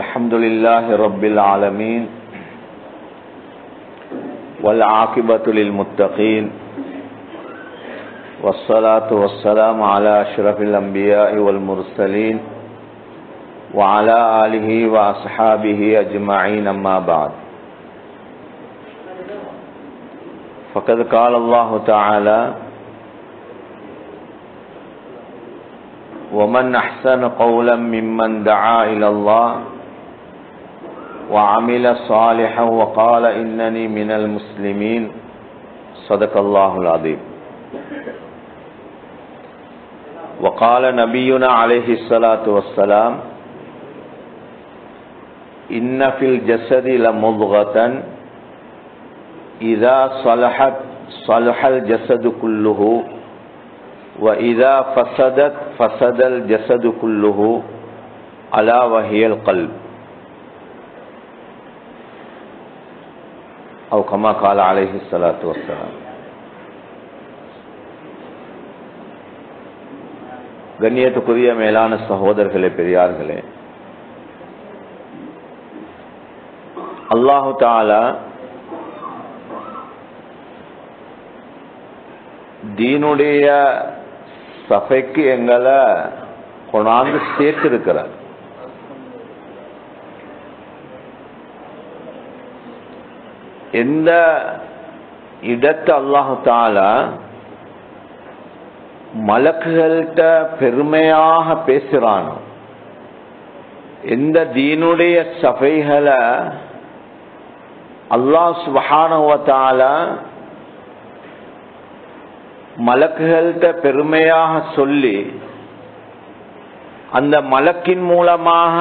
الحمد لله رب العالمين والعاقبة للمتقين والصلاة والسلام على أشرف الأنبياء والمرسلين وعلى آله وأصحابه أجمعين أما بعد فقد قال الله تعالى ومن أحسن قولا ممن دعا إلى الله وعمل صالحا وقال إنني من المسلمين صدق الله العظيم. وقال نبينا عليه الصلاة والسلام إن في الجسد لمضغة إذا صلحت صلح الجسد كله وإذا فسدت فسد الجسد كله ألا وهي القلب أو كما قال عليه الصلاة والسلام. கண்ணியத்துக்குரிய மேலான சகோதரர்களே, பெரியார்களே, அல்லாஹு தஆலா தீனுடைய சபைக்கு எங்களை கொண்டாந்து சேர்த்திருக்கிறார். எந்த இடத்தை அல்லாஹு தஆலா மலக்குகள்கிட்ட பெருமையாக பேசுறானோ, எந்த தீனுடைய சபைகளை அல்லாஹ் சுப்ஹானஹு வ தஆலா மலக்குகள்கிட்ட பெருமையாக சொல்லி அந்த மலக்கின் மூலமாக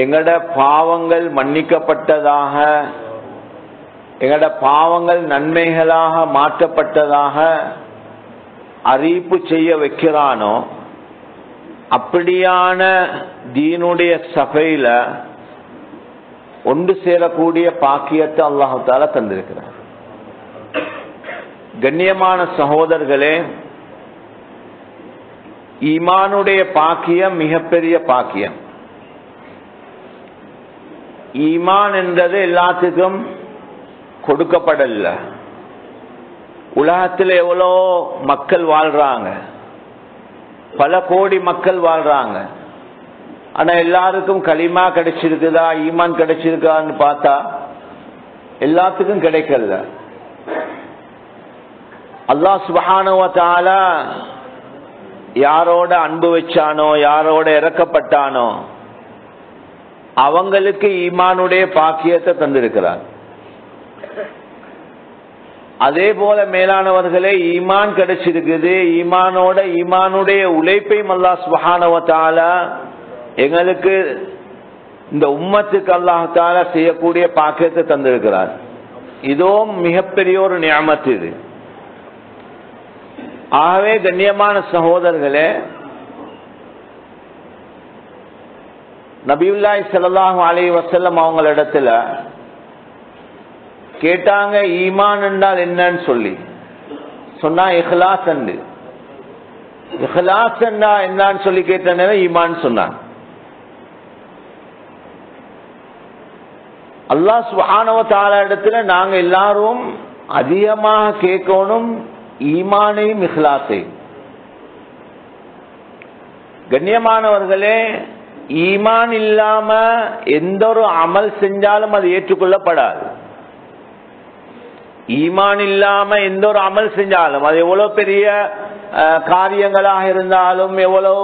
எங்கட பாவங்கள் மன்னிக்கப்பட்டதாக, எங்கட பாவங்கள் நன்மைகளாக மாற்றப்பட்டதாக அறிவிப்பு செய்ய வைக்கிறானோ, அப்படியான தீனுடைய சபையில ஒன்று சேரக்கூடிய பாக்கியத்தை அல்லாஹ் தஆலா தந்திருக்கிறார். கண்ணியமான சகோதரர்களே, ஈமானுடைய பாக்கியம் மிகப்பெரிய பாக்கியம். ஈமான் என்றது எல்லாத்துக்கும் கொடுக்கப்படல. உலகத்தில் எவ்வளோ மக்கள் வாழ்றாங்க, பல கோடி மக்கள் வாழ்றாங்க. ஆனா எல்லாருக்கும் கலிமா கிடைச்சிருக்குதா, ஈமான் கிடைச்சிருக்கான்னு பார்த்தா எல்லாத்துக்கும் கிடைக்கல. அல்லாஹ் சுப்ஹானஹு வ தஆலா யாரோட அன்பு வச்சானோ, யாரோட இறக்கப்பட்டானோ அவங்களுக்கு ஈமானுடைய பாக்கியத்தை தந்திருக்கிறார். அதே போல மேலானவர்களே, ஈமான் கிடைச்சிருக்குது. ஈமானுடைய உழைப்பையும் அல்லாஹ் சுப்ஹானஹு வ தஆலா எங்களுக்கு இந்த உம்மத்துக்கு அல்லாஹ் தஆலா செய்யக்கூடிய பாக்கியத்தை தந்திருக்கிறார். இதுவும் மிகப்பெரிய ஒரு நிஅமத். இது ஆகவே கண்ணியமான சகோதரர்களே, நபியுல்லாஹி ஸல்லல்லாஹு அலைஹி வஸல்லம் அவங்களிடத்துல கேட்டாங்க ஈமான் என்றால் என்னன்னு சொல்லி. சொன்னா இஹ்லாஸ் என்று. இஹ்லாஸ் என்றா என்னன்னு சொல்லி கேட்டனே ஈமான் சொன்னான். அல்லாஹ் சுப்ஹானஹு வ தஆலா இடத்துல நாங்க எல்லாரும் அதிகமாக கேட்கணும் ஈமானையும் இஹ்லாஸையும். கண்ணியமானவர்களே, ஈமான் இல்லாம எந்த ஒரு அமல் செஞ்சாலும் அது ஏற்றுக்கொள்ளப்படாது. ஈமான் இல்லாம எந்த ஒரு அமல் செஞ்சாலும், அது எவ்வளவு பெரிய காரியங்களாக இருந்தாலும், எவ்வளவு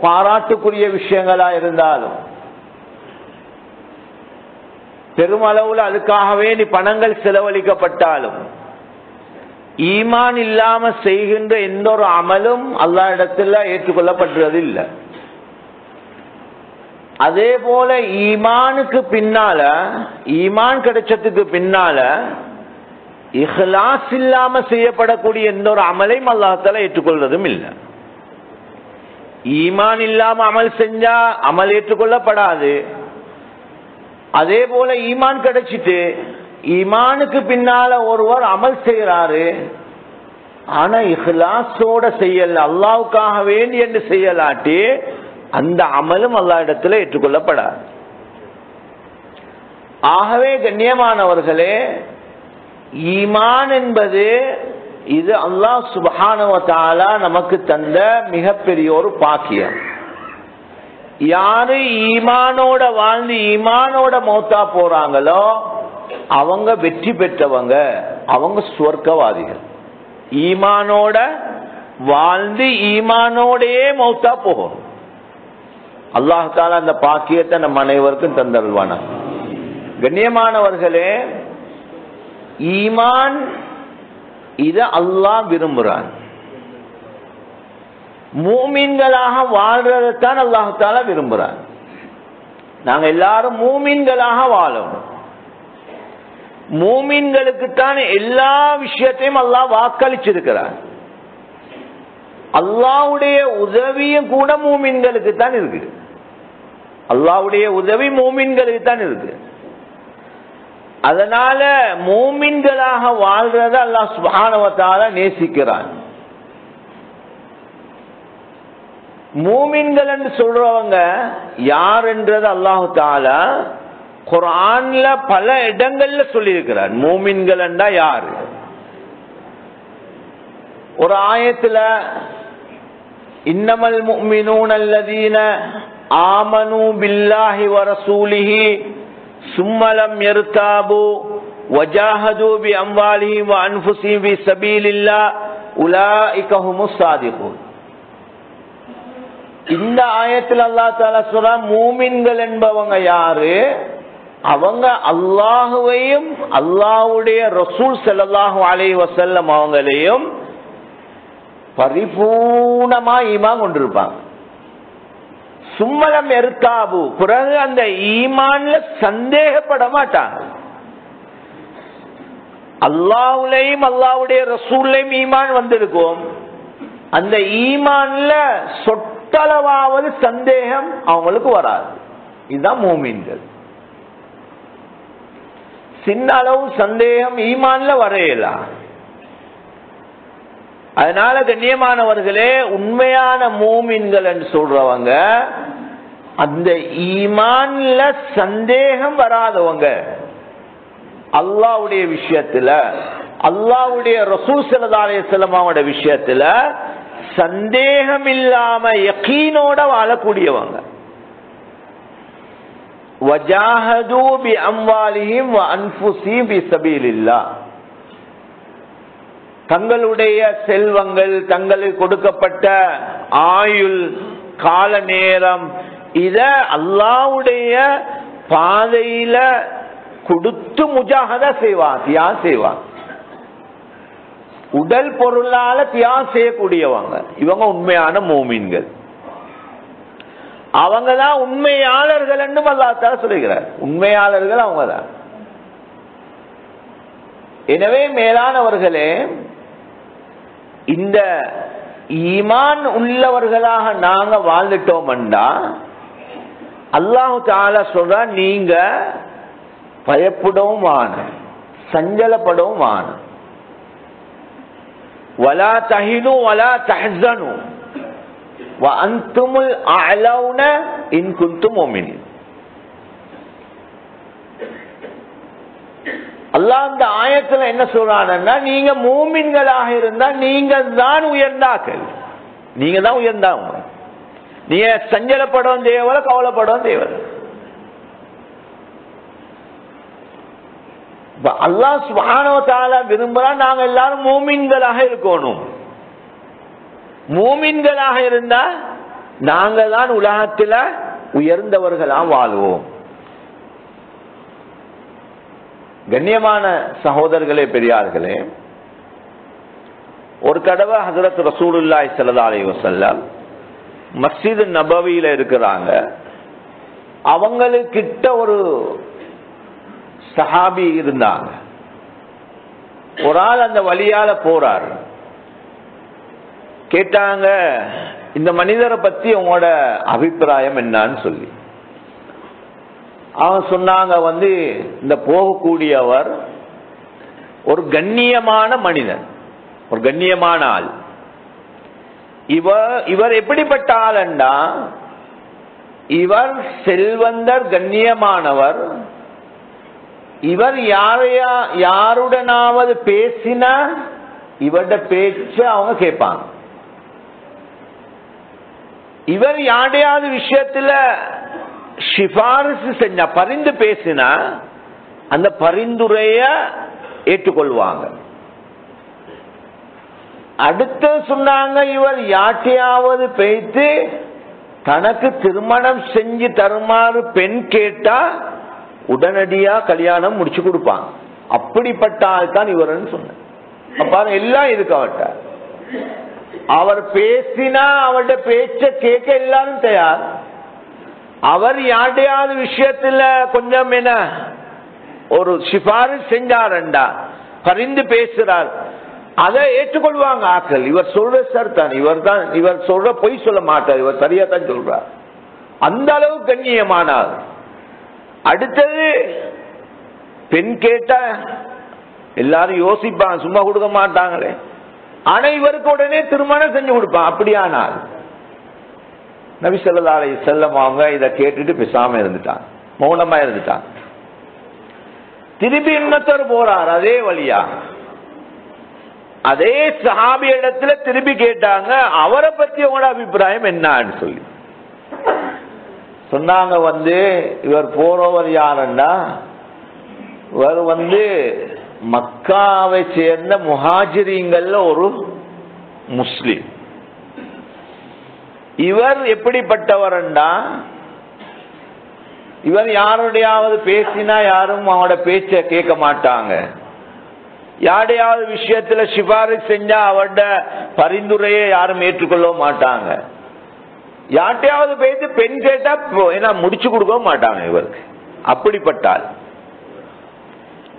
பாராட்டுக்குரிய விஷயங்களா இருந்தாலும், பெருமளவுல அதுக்காகவே பணங்கள் செலவழிக்கப்பட்டாலும், ஈமான் இல்லாம செய்கின்ற எந்த ஒரு அமலும் அல்லாஹ் இடத்துல ஏற்றுக்கொள்ளப்படுறது இல்லை. அதே போல ஈமானுக்கு பின்னால, ஈமான் கிடைச்சதுக்கு பின்னால இஹ்லாஸ் இல்லாம செய்யப்படக்கூடிய எந்த ஒரு அமலையும் அல்லாஹ் தஆலா ஏற்றுக்கொள்றதும் இல்லை. ஈமான் இல்லாம அமல் செஞ்சா அமல் ஏற்றுக்கொள்ளப்படாது. அதே போல ஈமான் கிடைச்சிட்டு ஈமானுக்கு பின்னால ஒருவர் அமல் செய்யறாரு, ஆனா இஹ்லாஸோட செய்யல, அல்லாஹ்வுக்காக வேண்டி என்று செய்யலாட்டி அந்த அமலும் அல்லாஹ் இடத்துல ஏற்றுக்கொள்ளப்படாது. ஆகவே கண்ணியமானவர்களே, ஈமான் என்பது இது அல்லாஹ் சுப்ஹானஹு வ தஆலா நமக்கு தந்த மிகப்பெரிய ஒரு பாக்கியம். யாரு ஈமானோட வாழ்ந்து ஈமானோட மௌத்தா போறாங்களோ அவங்க வெற்றி பெற்றவங்க, அவங்க சுவர்க்கவாதிகள். ஈமானோட வாழ்ந்து ஈமானோடையே மௌத்தா போகணும். அல்லாஹ் தஆலா அந்த பாக்கியத்தை நம் அனைவருக்கும் தந்தருள்வானா. கண்ணியமானவர்களே, ஈமான் இத அல்லாஹ் விரும்புறான். மூமின்களாக வாழ்றதான் அல்லாஹ் தஆலா விரும்புறான். நாங்க எல்லாரும் மூமின்களாக வாழணும். மூமின்களுக்குத்தான் எல்லா விஷயத்தையும் அல்லாஹ் வாக்களிச்சிருக்கிறான். அல்லாஹ்வுடைய உதவியும் கூட மூமின்களுக்கு தான் இருக்கு. அல்லாஹ்வுடைய உதவி மூமின்களுக்கு தான் இருக்கு. அதனால மூமின்களாக வாழ்றத அல்லாஹ் சுப்ஹானஹு வ தஆலா நேசிக்கிறான். மூமின்கள் என்று சொல்றவங்க யார் என்றது அல்லாஹ் தஆலா குர்ஆன்ல பல இடங்கள்ல சொல்லி இருக்கிறார். மூமின்கள் என்றா யாரு? ஒரு ஆயத்துல இன்னமல் முஃமினூன அல்லதீன ஆமனூ பில்லாஹி வ ரசூலிஹி சும்ம லம் யர்தாபு வஜாஹது பி அம்வாலிஹிம் வ அன்ஃபுஸிஹிம் ஃபீ ஸபீலில்லாஹ் உலாயிக ஹுமுஸ் ஸாதிகூன். இந்த ஆயத்தில் அல்லாஹ் தஆலா சொல்றான், மூமின்கள் என்பவங்க யாரு? அவங்க அல்லாஹுவையும் அல்லாஹ்வுடைய ரசூல் ஸல்லல்லாஹு அலைஹி வஸல்லம் அவங்களையும் பரிபூர்ணமா ஈமான் கொண்டிருப்பாங்க. சும்மலம் எர்காபு, பிறகு அந்த ஈமான்ல சந்தேகப்பட மாட்டாங்க. அல்லாஹ்வுலையும் அல்லாஹ்வுடைய ரசூல்லையும் ஈமான் வந்திருக்கும். அந்த ஈமான்ல சொட்டளவாவது சந்தேகம் அவங்களுக்கு வராது. இதுதான் மூமின்கள். சின்ன அளவு சந்தேகம் ஈமான்ல வரையலாம். அதனால கண்ணியமானவர்களே, உண்மையான மூமின்கள் என்று சொல்றவங்க அந்த ஈமான்ல சந்தேகம் வராதவங்க. அல்லாஹ்வுடைய விஷயத்துல, அல்லாஹ்வுடைய ரசூல் ஸல்லல்லாஹு அலைஹி வஸல்லம் அவங்களோட விஷயத்துல சந்தேகம் இல்லாம யகீனோட வாழக்கூடியவங்க. வஜாஹது பி அம்வாலிஹிம் வ அன்ஃபுஸிஹிம் ஃபீ ஸபீலில்லாஹ், தங்களுடைய செல்வங்கள், தங்களுக்கு கொடுக்கப்பட்ட ஆயுள், கால நேரம், இத அல்லாஹ்வுடைய பாதையில கொடுத்து முஜாஹதா செய்வான், தியாகம் செய்வான். உடல் பொருளால தியாகம் செய்யக்கூடியவங்க இவங்க உண்மையான மூமின்கள். அவங்கதான் உண்மையாளர்கள் என்றும் அல்லாஹ் தஆலா சொல்லுகிறார். உண்மையாளர்கள் அவங்கதான். எனவே மேலானவர்களே, இந்த ஈமான் உள்ளவர்களாக நாங்க வாழ்ந்துட்டோம்டா அல்லாஹ் தஆலா சொல்றா, நீங்க பயப்படவும் வாணும், சஞ்சலப்படவும் வாணும். வலா தஹினு வலா தஹ்ஸனு வ அன்துமுல் அஅலவுன இன் குன்தும் முஃமினீன். அல்லாஹ் இந்த ஆயத்துல என்ன சொல்றான்னா, நீங்க மூமின்களாக இருந்தா நீங்க தான் உயர்ந்தாக்கள், நீங்க தான் உயர்ந்தாங்க. நீங்க சஞ்சலப்படவும் தேவல, கவலைப்படவும் தேவல. அல்லாஹ் சுப்ஹானஹு வ தஆலா விரும்புறா நாங்க எல்லாரும் மூமின்களாக இருக்கணும். மூமின்களாக இருந்தா நாங்க தான் உலகத்துல உயர்ந்தவர்களா வாழ்வோம். கண்ணியமான சகோதரர்களே, பெரியார்களே, ஒரு தடவை ஹஜ்ரத் ரசூலுல்லாஹி ஸல்லல்லாஹு அலைஹி வஸல்லம் மஸ்ஜித் நபவியில இருக்கிறாங்க. அவங்களுக்கிட்ட ஒரு சஹாபி இருந்தாங்க. ஒரு ஆள் அந்த வழியால போறாரு. கேட்டாங்க, இந்த மனிதரை பத்தி உங்களோட அபிப்பிராயம் என்னன்னு சொல்லி. அவன் சொன்னாங்க, இந்த போகக்கூடியவர் ஒரு கண்ணியமான மனிதன், ஒரு கண்ணியமான ஆள். இவர் எப்படிப்பட்ட ஆள்ண்டா, இவர் செல்வந்தர், கண்ணியமானவர். இவர் யாருடனாவது பேசினா இவருடைய பேச்ச அவங்க கேட்பாங்க. இவர் யாரையாவது விஷயத்துல சிபாரிசு செஞ்சா, பரிந்து பேசினா அந்த பரிந்துரைய ஏற்றுக்கொள்வாங்க. அடுத்து சொன்னாங்க, இவர் யாட்டையாவது பேசி தனக்கு திருமணம் செஞ்சு தருமாறு பெண் கேட்டா உடனடியா கல்யாணம் முடிச்சு கொடுப்பாங்க. அப்படிப்பட்ட ஆள் தான் இவர்னு சொன்னார். அப்ப எல்லாம் இதுக்கு அவட்ட அவர் பேசினா அவருடைய பேச்ச கேட்க எல்லாரும் தயார். அவர் யாரையாவது விஷயத்துல கொஞ்சம் என்ன ஒரு சிபாரிசு செஞ்சாரண்டா, பரிந்து பேசுறார், அதை ஏற்றுக்கொள்வாங்க ஆக்கள். இவர் சொல்ற சார் தான், இவர் சொல்ற பொய் சொல்ல மாட்டார், இவர் சரியா தான் சொல்றார். அந்த அளவு கண்ணியமானார். அடுத்தது பெண் கேட்டா எல்லாரும் யோசிப்பாங்க, சும்மா கொடுக்க மாட்டாங்களே. ஆனா இவருக்கு உடனே திருமணம் செஞ்சு கொடுப்பான். அப்படியானால் நபி ஸல்லல்லாஹு அலைஹி வஸல்லம் அவங்க இதை கேட்டுட்டு பேசாம இருந்துட்டாங்க, மௌனமா இருந்துட்டாங்க. திருப்பி இன்னொருத்தர் போறார் அதே வழியா, அதே சஹாபி இடத்துல திருப்பி கேட்டாங்க, அவரை பத்தி உங்களோட அபிப்பிராயம் என்னன்னு சொல்லி சொன்னாங்க. இவர் போறவர் யாருன்னா, இவர் மக்காவை சேர்ந்த முஹாஜிரீங்கள்ல ஒரு முஸ்லிம். இவர் எப்படிப்பட்டவர்டா, இவர் யாருடையாவது பேசினா யாரும் அவனோட பேச்ச கேட்க மாட்டாங்க. யாரையாவது விஷயத்துல சிபாரிசு செஞ்சா அவரோட பரிந்துரையை யாரும் ஏற்றுக்கொள்ள மாட்டாங்க. யார்ட்டையாவது பேசி பெண் கேட்டா ஏன்னா முடிச்சு கொடுக்க மாட்டாங்க இவருக்கு. அப்படிப்பட்டால்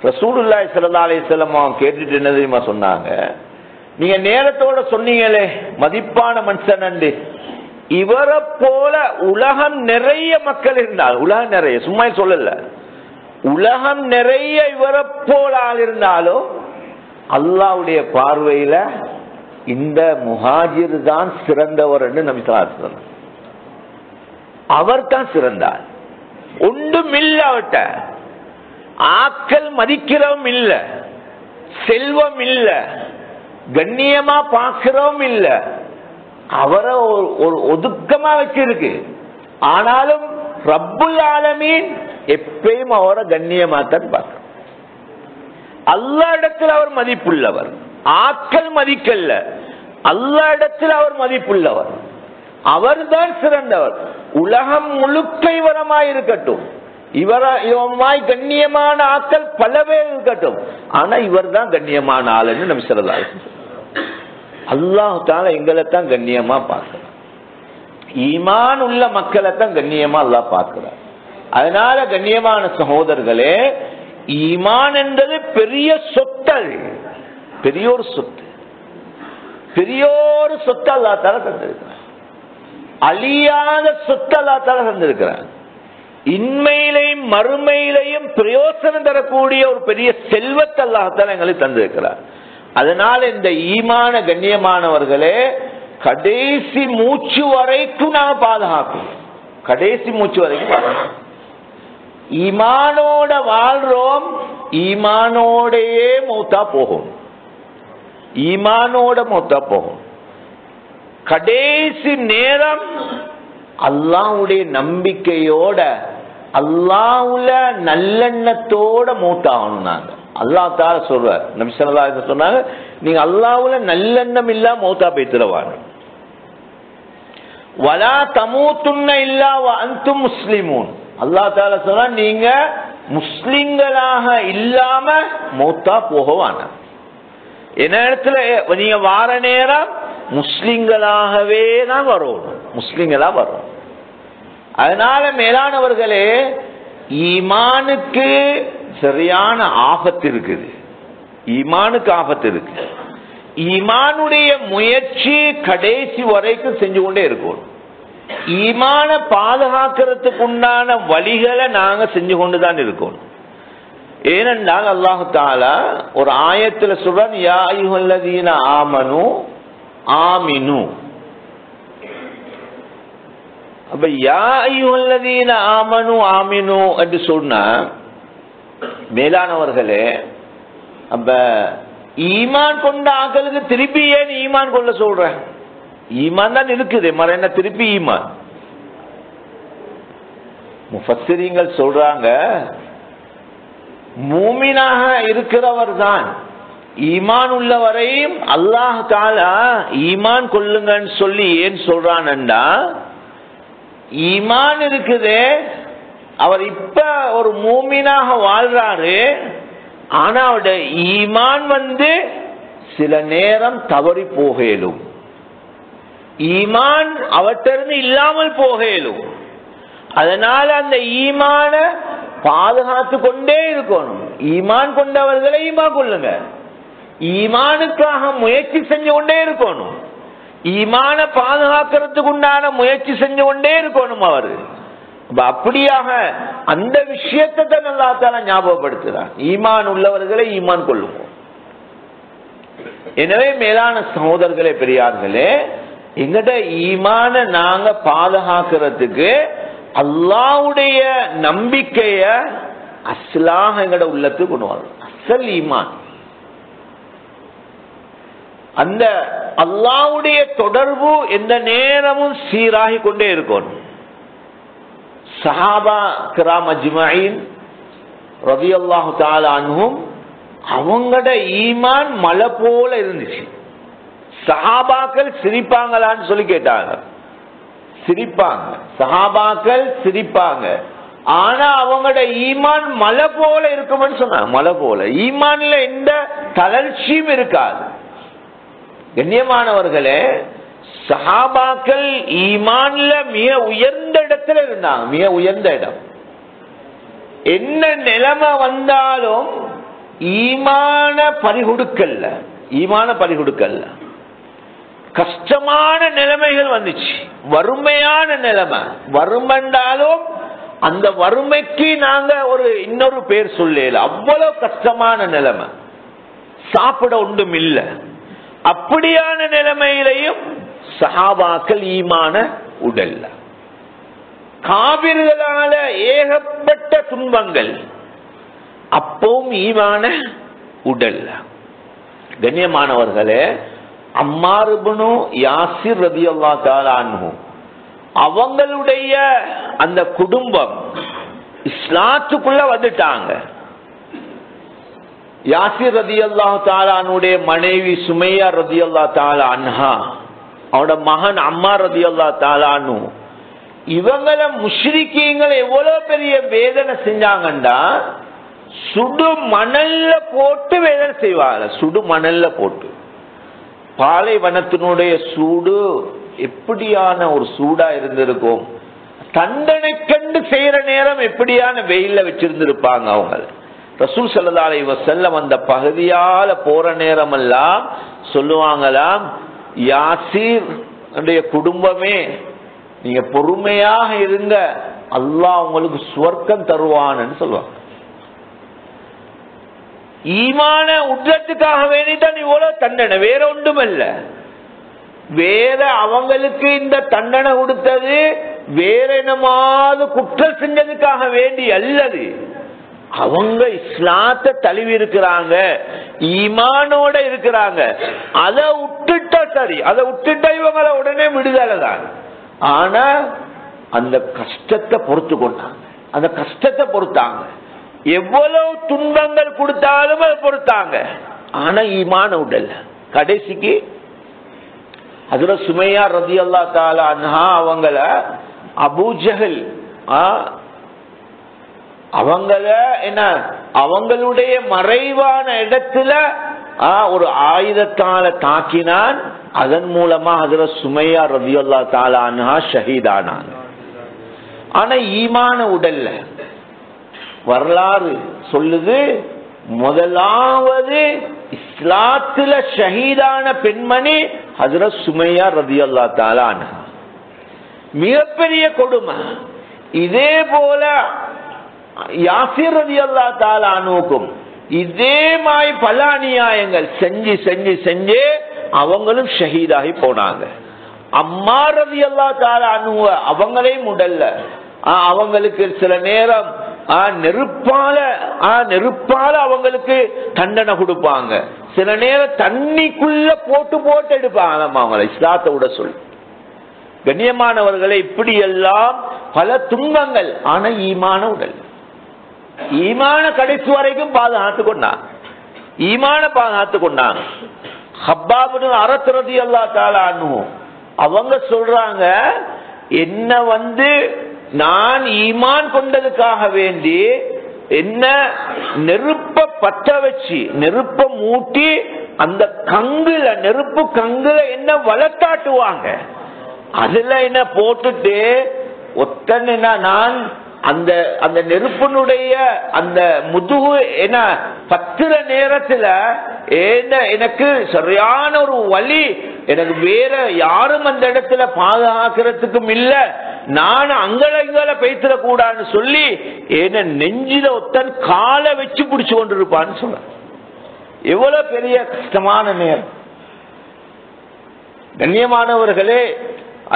ரசூலுல்லாஹி ஸல்லல்லாஹு அலைஹி வஸல்லம் கேட்டுட்டு என்ன தெரியுமா சொன்னாங்க, நீங்க நேரத்தோட சொன்னீங்களே மதிப்பான மனுஷன், இவரை போல உலகம் நிறைய மக்கள் இருந்தால், உலகம் நிறைய சும்மா சொல்லல, உலகம் நிறைய இவரை போல ஆள் இருந்தாலும் அல்லாஹ்வுடைய பார்வையில இந்த முஹாஜிர் தான் சிறந்தவர் என்று நபி ஸல்லல்லாஹு அலைஹி வஸல்லம். அவர் தான் சிறந்தார். ஒன்றும் இல்ல அவர்கிட்ட, ஆக்கள் மதிக்கிறவும் இல்ல, செல்வம் இல்ல, கண்ணியமா பார்க்கிறோம் இல்ல, அவரை ஒரு ஒதுக்கமா வச்சிருக்கு. ஆனாலும் ரப்புல் ஆலமீன் எப்பயும் அவரை கண்ணியமா தான் பார்க்க. அல்லாஹ் இடத்தில் அவர் மதிப்புள்ளவர், ஆக்கள் மதிக்கல்ல, அல்லாஹ் இடத்தில் அவர் மதிப்புள்ளவர். அவர் தான் சிறந்தவர். உலகம் முழுக்க இவரமாய் இருக்கட்டும், இவராய் கண்ணியமான ஆக்கள் பல பேர் இருக்கட்டும், ஆனா இவர் தான் கண்ணியமான ஆளுன்னு நபி ஸல்லல்லாஹு அலைஹி வஸல்லம். அல்லாஹ் தஆலா எங்களை தான் கண்ணியமா பார்க்கிறார். ஈமான் உள்ள மக்களை தான் கண்ணியமா அல்லாஹ் பார்க்கிறார். அதனால கண்ணியமான சகோதரர்களே, ஈமான் என்பது பெரிய சொத்து, பெரிய ஒரு சொத்து, பெரிய ஒரு சொத்து அல்லாஹ் தஆலா தந்திருக்கிறார். அழியாத சொத்து அல்லாஹ் தஆலா தந்திருக்கிறார். இன்மையிலையும் மறுமையிலையும் பிரயோசனம் தரக்கூடிய ஒரு பெரிய செல்வத்தை அல்லாஹ் தஆலா எங்களுக்கு தந்திருக்கிறார். அதனால இந்த ஈமான கண்ணியமானவர்களே, கடைசி மூச்சு வரைக்கும் நாம பாதுகாக்கணும். கடைசி மூச்சு வரைக்கும் ஈமானோட வாழ்றோம், ஈமானோடையே மௌத்தா போகும், ஈமானோட மௌத்தா போகும். கடைசி நேரம் அல்லாஹ்வுடைய நம்பிக்கையோட, அல்லாஹ்வுல நல்லெண்ணத்தோட மௌத்தாகணும். நாங்க அல்லாஹ் தஆலா சொல்றார், நபி ஸல்லல்லாஹு அலைஹி வஸல்லம் சொன்னாங்க, நீங்க அல்லாஹ்வுல நல்லெண்ணம் இல்ல மௌத்தா போய்த்திரவாங்க. வலா தமூதுன்ன இல்லா வ அன்தும் முஸ்லிமூன். அல்லாஹ் தஆலா சொன்னா, நீங்க முஸ்லிம்களாக இல்லாம மௌத்தா போகவான. என்ன இடத்துல நீங்க வார நேரம் முஸ்லிம்களாகவே தான் வரும், முஸ்லிம்களா வரும். அதனால மேலானவர்களே, ஈமானுக்கு சரியான ஆபத்து இருக்குது, ஈமானுக்கு ஆபத்து இருக்கு. ஈமானுடைய முயற்சி கடைசி வரைக்கும் செஞ்சு கொண்டே இருக்கும். ஈமான பாதுகாக்கிறதுக்கு உண்டான வழிகளை நாங்க செஞ்சு கொண்டுதான் இருக்கோம். ஏனென்றால் அல்லாஹ் தஆலா ஒரு ஆயத்துல சொல்றான், யா அய்யுஹல்லதீன ஆமனு ஆமினு. அப்ப யா அய்யுஹல்லதீன ஆமனு ஆமினு என்று சொன்னா மேலானவர்களே, அப்ப ஈமான் கொண்ட ஆக்களுக்கு திருப்பி ஏன் ஈமான் கொள்ள சொல்ற? ஈமான் தான் இருக்குது, மற என்ன திருப்பி ஈமான்? முஃபஸ்ஸிரீன்கள் சொல்றாங்க, மூமினாக இருக்கிறவர் தான் ஈமான் உள்ளவரையும் அல்லாஹ் தஆலா ஈமான் கொள்ளுங்கன்னு சொல்லி ஏன் சொல்றான்டா, ஈமான் இருக்குதே, அவர் இப்ப ஒரு மூமினாக வாழ்றாரு, ஆனா அவருடைய ஈமான் சில நேரம் தவறி போகலும், ஈமான் அவற்றிலிருந்து இல்லாமல் போகலும். அதனால அந்த ஈமான பாதுகாத்து கொண்டே இருக்கணும். ஈமான் கொண்டவர்களை ஈமான் கொள்ளுங்க, ஈமானுக்காக முயற்சி செஞ்சு கொண்டே இருக்கணும், ஈமான பாதுகாக்கிறதுக்கு உண்டான முயற்சி செஞ்சு கொண்டே இருக்கணும். அவரு அப்படியாக அந்த விஷயத்தை தான் அல்லாஹ் தஆலா ஞாபகப்படுத்துறான், ஈமான் உள்ளவர்களை ஈமான் கொள்ளுங்க. எனவே மேலான சகோதரர்களே, பெரியார்களே, எங்கட ஈமான நாங்க பாதுகாக்கிறதுக்கு அல்லாஹ்வுடைய நம்பிக்கைய அஸ்லாக எங்கட உள்ளத்துக்கு கொண்டு வரணும். அசல் ஈமான் அந்த அல்லாஹ்வுடைய தொடர்பு எந்த நேரமும் சீராகி கொண்டே இருக்கணும். சஹாபா கிராம் அஜ்மஈன் ரலியல்லாஹு தஆலா அன்ஹும் அவங்கட ஈமான் மலை போல இருந்துச்சு. சஹாபாக்கள் சிரிப்பாங்களான்னு சொல்லி கேட்டாங்க. சிரிப்பாங்க, சஹாபாக்கள் சிரிப்பாங்க, ஆனா அவங்களோட ஈமான் மலை போல இருக்கும்னு சொன்னாங்க. மலை போல ஈமான்ல எந்த தளர்ச்சியும் இருக்காது. கண்ணியமானவர்களே, சஹாபாக்கள் ஈமான்ல மிக உயர்ந்த இடத்துல இருந்தாங்க, மிக உயர்ந்த இடம். என்ன நிலைமை வந்தாலும் ஈமான பறிகொடுக்கல்ல, ஈமான பறிகொடுக்கல்ல. கஷ்டமான நிலைமைகள் வந்துச்சு, வறுமையான நிலைமை. வறுமைண்டாலும் அந்த வறுமைக்கு நாங்க இன்னொரு பேர் சொல்லல, அவ்வளவு கஷ்டமான நிலைமை, சாப்பிட ஒன்றும் இல்லை. அப்படியான நிலைமையிலையும் சஹாபாக்கள் ஈமான உடல்ல. காபிர்களால ஏகப்பட்ட துன்பங்கள், அப்பவும் ஈமான உடல்ல. கண்ணியமானவர்களே, அம்மார் இப்னு யாசிர் ரலியல்லாஹு தஆலா அன்ஹு அவங்களுடைய அந்த குடும்பம் இஸ்லாத்துக்குள்ள வந்துட்டாங்க. யாசிர் ரலியல்லாஹு தஆலா அன்ஹுடைய மனைவி சுமையா ரலியல்லாஹு தஆலா அன்ஹா, அவரோட மகன் அம்மார் ரலியல்லாஹு தஆலா அன்ஹு, இவங்கள முஷ்ரிக்கீங்கள் எவ்வளவு பெரிய வேதனை செஞ்சாங்கண்டா, சுடு மணல்ல போட்டு வேதனை செய்வாங்க. சுடு மணல்ல போட்டு. பாலைவனத்தினுடைய சூடு எப்படியான ஒரு சூடா இருந்திருக்கும், தண்டனை கண்டு செய்யற நேரம் எப்படியான வெயில்ல வச்சிருந்திருப்பாங்க அவங்க. ரசூல் ஸல்லல்லாஹு அலைஹி வஸல்லம் அந்த பகுதியால போற நேரம் எல்லாம் சொல்லுவாங்களாம், யாசீர் குடும்பமே நீங்க பொறுமையாக இருங்க, அல்லாஹ் உங்களுக்கு சுவர்க்கம் தருவான்னு சொல்லுவாங்க. ஈமான உற்றத்துக்காக வேண்டிதான் இவ்வளவு தண்டனை, வேற ஒன்றும் இல்ல. வேற அவங்களுக்கு இந்த தண்டனை கொடுத்தது வேற என்னமாவது குற்றம் செஞ்சதுக்காக வேண்டி அல்லது, அவங்க இஸ்லாத்தை தழுவி இருக்கிறாங்க, ஈமானோட இருக்கிறாங்க. அதை விட்டுட்டா சரி, அதை விட்டுட்டா இவங்களை உடனே விடுதலை தான். ஆனா அந்த கஷ்டத்தை பொறுத்து கொண்டாங்க, அந்த கஷ்டத்தை பொறுத்தாங்க. எவ்வளவு துன்பங்கள் கொடுத்தாலும் அதை பொறுத்தாங்க. ஆனா ஈமான உடல்ல. கடைசிக்கு ஹஜ்ரத் சுமையா ரலியல்லாஹு தஆலா அன்ஹா அவங்கள அபூ ஜஹல் அவங்கள என்ன அவங்களுடைய மறைவான இடத்துல ஒரு ஆயுதத்தால தாக்கினான். அதன் மூலமா ஹஜ்ரத் சுமையா ரலியல்லாஹு தஆலா அன்ஹா ஷஹீதானாங்க. ஆனா ஈமான உடல்ல. வரலாறு சொல்லுது, முதலாவது இஸ்லாத்துல ஷஹீதான பெண்மணி ஹஜ்ரத் சுமையா ரலியல்லாஹு தஆலா அன்ஹா. மிகப்பெரிய கொடுமை. இதே போல யாசிர் ரலியல்லாஹு தஆலா அன்ஹுக்கும் இதே மாதிரி பல அநியாயங்கள் செஞ்சு செஞ்சு செஞ்சு அவங்களும் ஷஹீதாகி போனாங்க. அம்மா ரலியல்லாஹு தஆலா அன்ஹு அவங்களையும் உடல்ல அவங்களுக்கு சில நேரம் நெருப்பால அவங்களுக்கு தண்டனை கொடுப்பாங்க, சில நேரம் தண்ணிக்குள்ள போட்டு எடுப்பாங்க அவங்களை இஸ்லாத்தை விட சொல்லி. கண்ணியமானவர்களை இப்படி எல்லாம் பல துன்பங்கள். ஆனா ஈமான உடல், ஈமான கடைசி வரைக்கும் பாதுகாத்து கொண்டாங்க, ஈமான பாதுகாத்து கொண்டாங்க. ஹப்பாப் பின் அரத் ரலியல்லாஹு தஆலா அன்ஹு அவங்க சொல்றாங்க, என்ன நான் ஈமான் கொண்டதுக்காக வேண்டி என்ன நெருப்ப பற்ற வச்சு நெருப்ப மூட்டி அந்த கங்குல நெருப்பு கங்குல என்ன வளர்த்தாட்டுவாங்க, அதுல என்ன போட்டுட்டு ஒத்தன்னா நான் அந்த அந்த நெருப்பினுடைய அந்த முதுகு என்ன பத்துற நேரத்துல எனக்கு சரியான ஒரு வலி, எனக்கு வேற யாரும் அந்த இடத்துல பாதுகாக்கிறதுக்கும் இல்ல, நான் அங்கல பேசிட கூடாதுன்னு சொல்லி என்ன நெஞ்சில ஒத்தன் காலை வச்சு பிடிச்சு கொண்டிருப்பான்னு சொல்ற. எவ்வளவு பெரிய கஷ்டமான நேரம். கண்ணியமானவர்களே,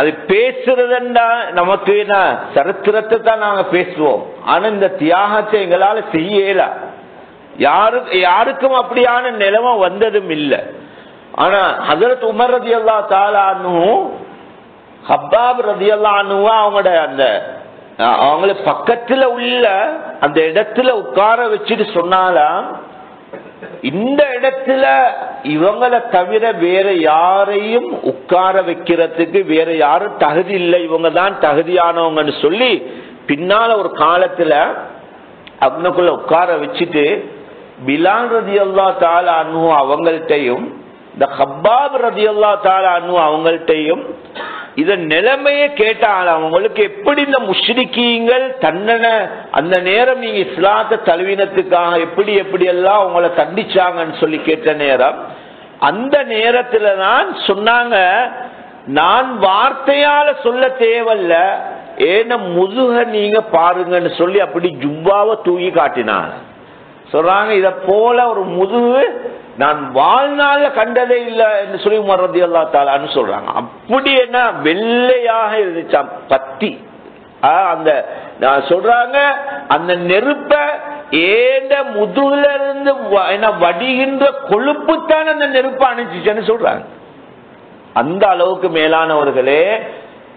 அது பேசுறதுண்டா நமக்கு என்ன சரித்திரத்தை தான் நாங்க பேசுவோம், ஆனா இந்த தியாகத்தை எங்களால செய்யல. யாருக்கும் அப்படியான நிலைமை வந்ததும் இல்லை. ஆனா ஹஜ்ரத் உமர் ரலியல்லாஹு தஆலா அன்ஹு ஹப்பாப் ரலியல்லாஹு அன்ஹு அவங்கள பக்கத்துல உள்ள அந்த இடத்துல உட்கார வச்சுட்டு சொன்னாலாம், இந்த இடத்துல இவங்களை தவிர வேற யாரையும் உட்கார வைக்கிறதுக்கு வேற யாரும் தகுதி இல்லை, இவங்க தான் தகுதியானவங்கன்னு சொல்லி பின்னால ஒரு காலத்துல அவனுக்குள்ள உட்கார வச்சுட்டு பிலால் ரலியல்லாஹு தஆலா அன்ஹு அவங்கள்ட்டையும் இந்த ஹப்பாப் ரலியல்லாஹு தஆலா அன்ஹு அவங்கள்ட்டையும் இத நிலைமையே கேட்டாங்க. அவங்களுக்கு எப்படி இந்த முஷ்ரிக்கீங்கள் தண்டனை அந்த நேரம் நீங்க இஸ்லாத்தை தழுவினத்துக்காக எப்படி எல்லாம் உங்களை தண்டிச்சாங்கன்னு சொல்லி கேட்ட நேரம், அந்த நேரத்துல தான் சொன்னாங்க, நான் வார்த்தையால சொல்ல தேவையில்ல, ஏன்னா முதுக நீங்க பாருங்கன்னு சொல்லி அப்படி ஜுப்பாவை தூக்கி காட்டினாங்க. சொல்றாங்க, இத போல ஒரு முதுகு நான் வாழ்நாள்ல கண்டதே இல்லை என்று சொல்லி உமர் ரலியல்லாஹு தஆலா அன்ஹு சொல்றாங்க. அப்படி என்ன வெள்ளையாக இருந்துச்சா பத்தி. அந்த சொல்றாங்க, அந்த நெருப்ப ஏண்ட முதுகுல இருந்து வடிகின்ற கொழுப்பு தான் அந்த நெருப்ப அணைச்சிச்சுன்னு சொல்றாங்க. அந்த அளவுக்கு மேலானவர்களே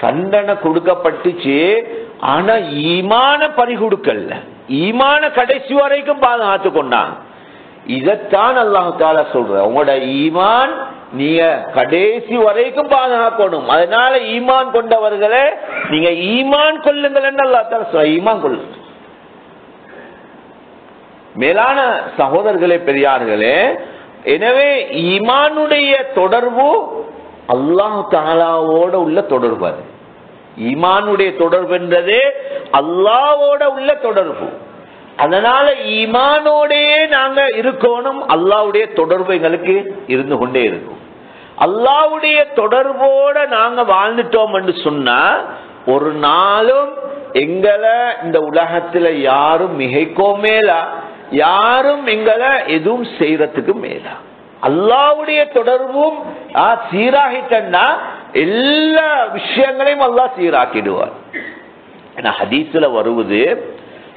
தண்டனை கொடுக்கப்பட்டுச்சு. ஆனா ஈமான பறிகொடுக்கல, ஈமான கடைசி வரைக்கும் பாதுகாத்து கொண்டாங்க. இதத்தான் அல்லாஹ் தஆலா சொல்ற, உங்களோட ஈமான் நீங்க கடைசி வரைக்கும் பாதுகாக்கணும். அதனால ஈமான் கொண்டவர்களே நீங்க ஈமான் கொள்ளுங்கள் என்று அல்லாஹ் தஆலா சொல்ற. ஈமான் கொள்ளுங்க. மேலான சகோதரர்களே, பெரியார்களே, எனவே ஈமானுடைய தொடர்பு அல்லாஹ் தஆலாவோட உள்ள தொடர்பு. அது ஈமானுடைய தொடர்பு என்றது அல்லாஹ்வோட உள்ள தொடர்பு. அதனால ஈமானோடையே நாங்க இருக்கணும். அல்லாஹ்வுடைய தொடர்பு எங்களுக்கு இருந்து கொண்டே இருக்கும். அல்லாஹ்வுடைய தொடர்போட நாங்க வாழ்ந்துட்டோம் என்று சொன்னா ஒரு நாளும் எங்களை இந்த உலகத்துல யாரும் மிகைக்கோ மேலா, யாரும் எங்களை எதுவும் செய்யறதுக்கு மேலா. அல்லாஹ்வுடைய தொடர்பும் சீராகிட்டா எல்லா விஷயங்களையும் அல்லாஹ் சீராக்கிடுவார். ஹதீஸ்ல வருவது,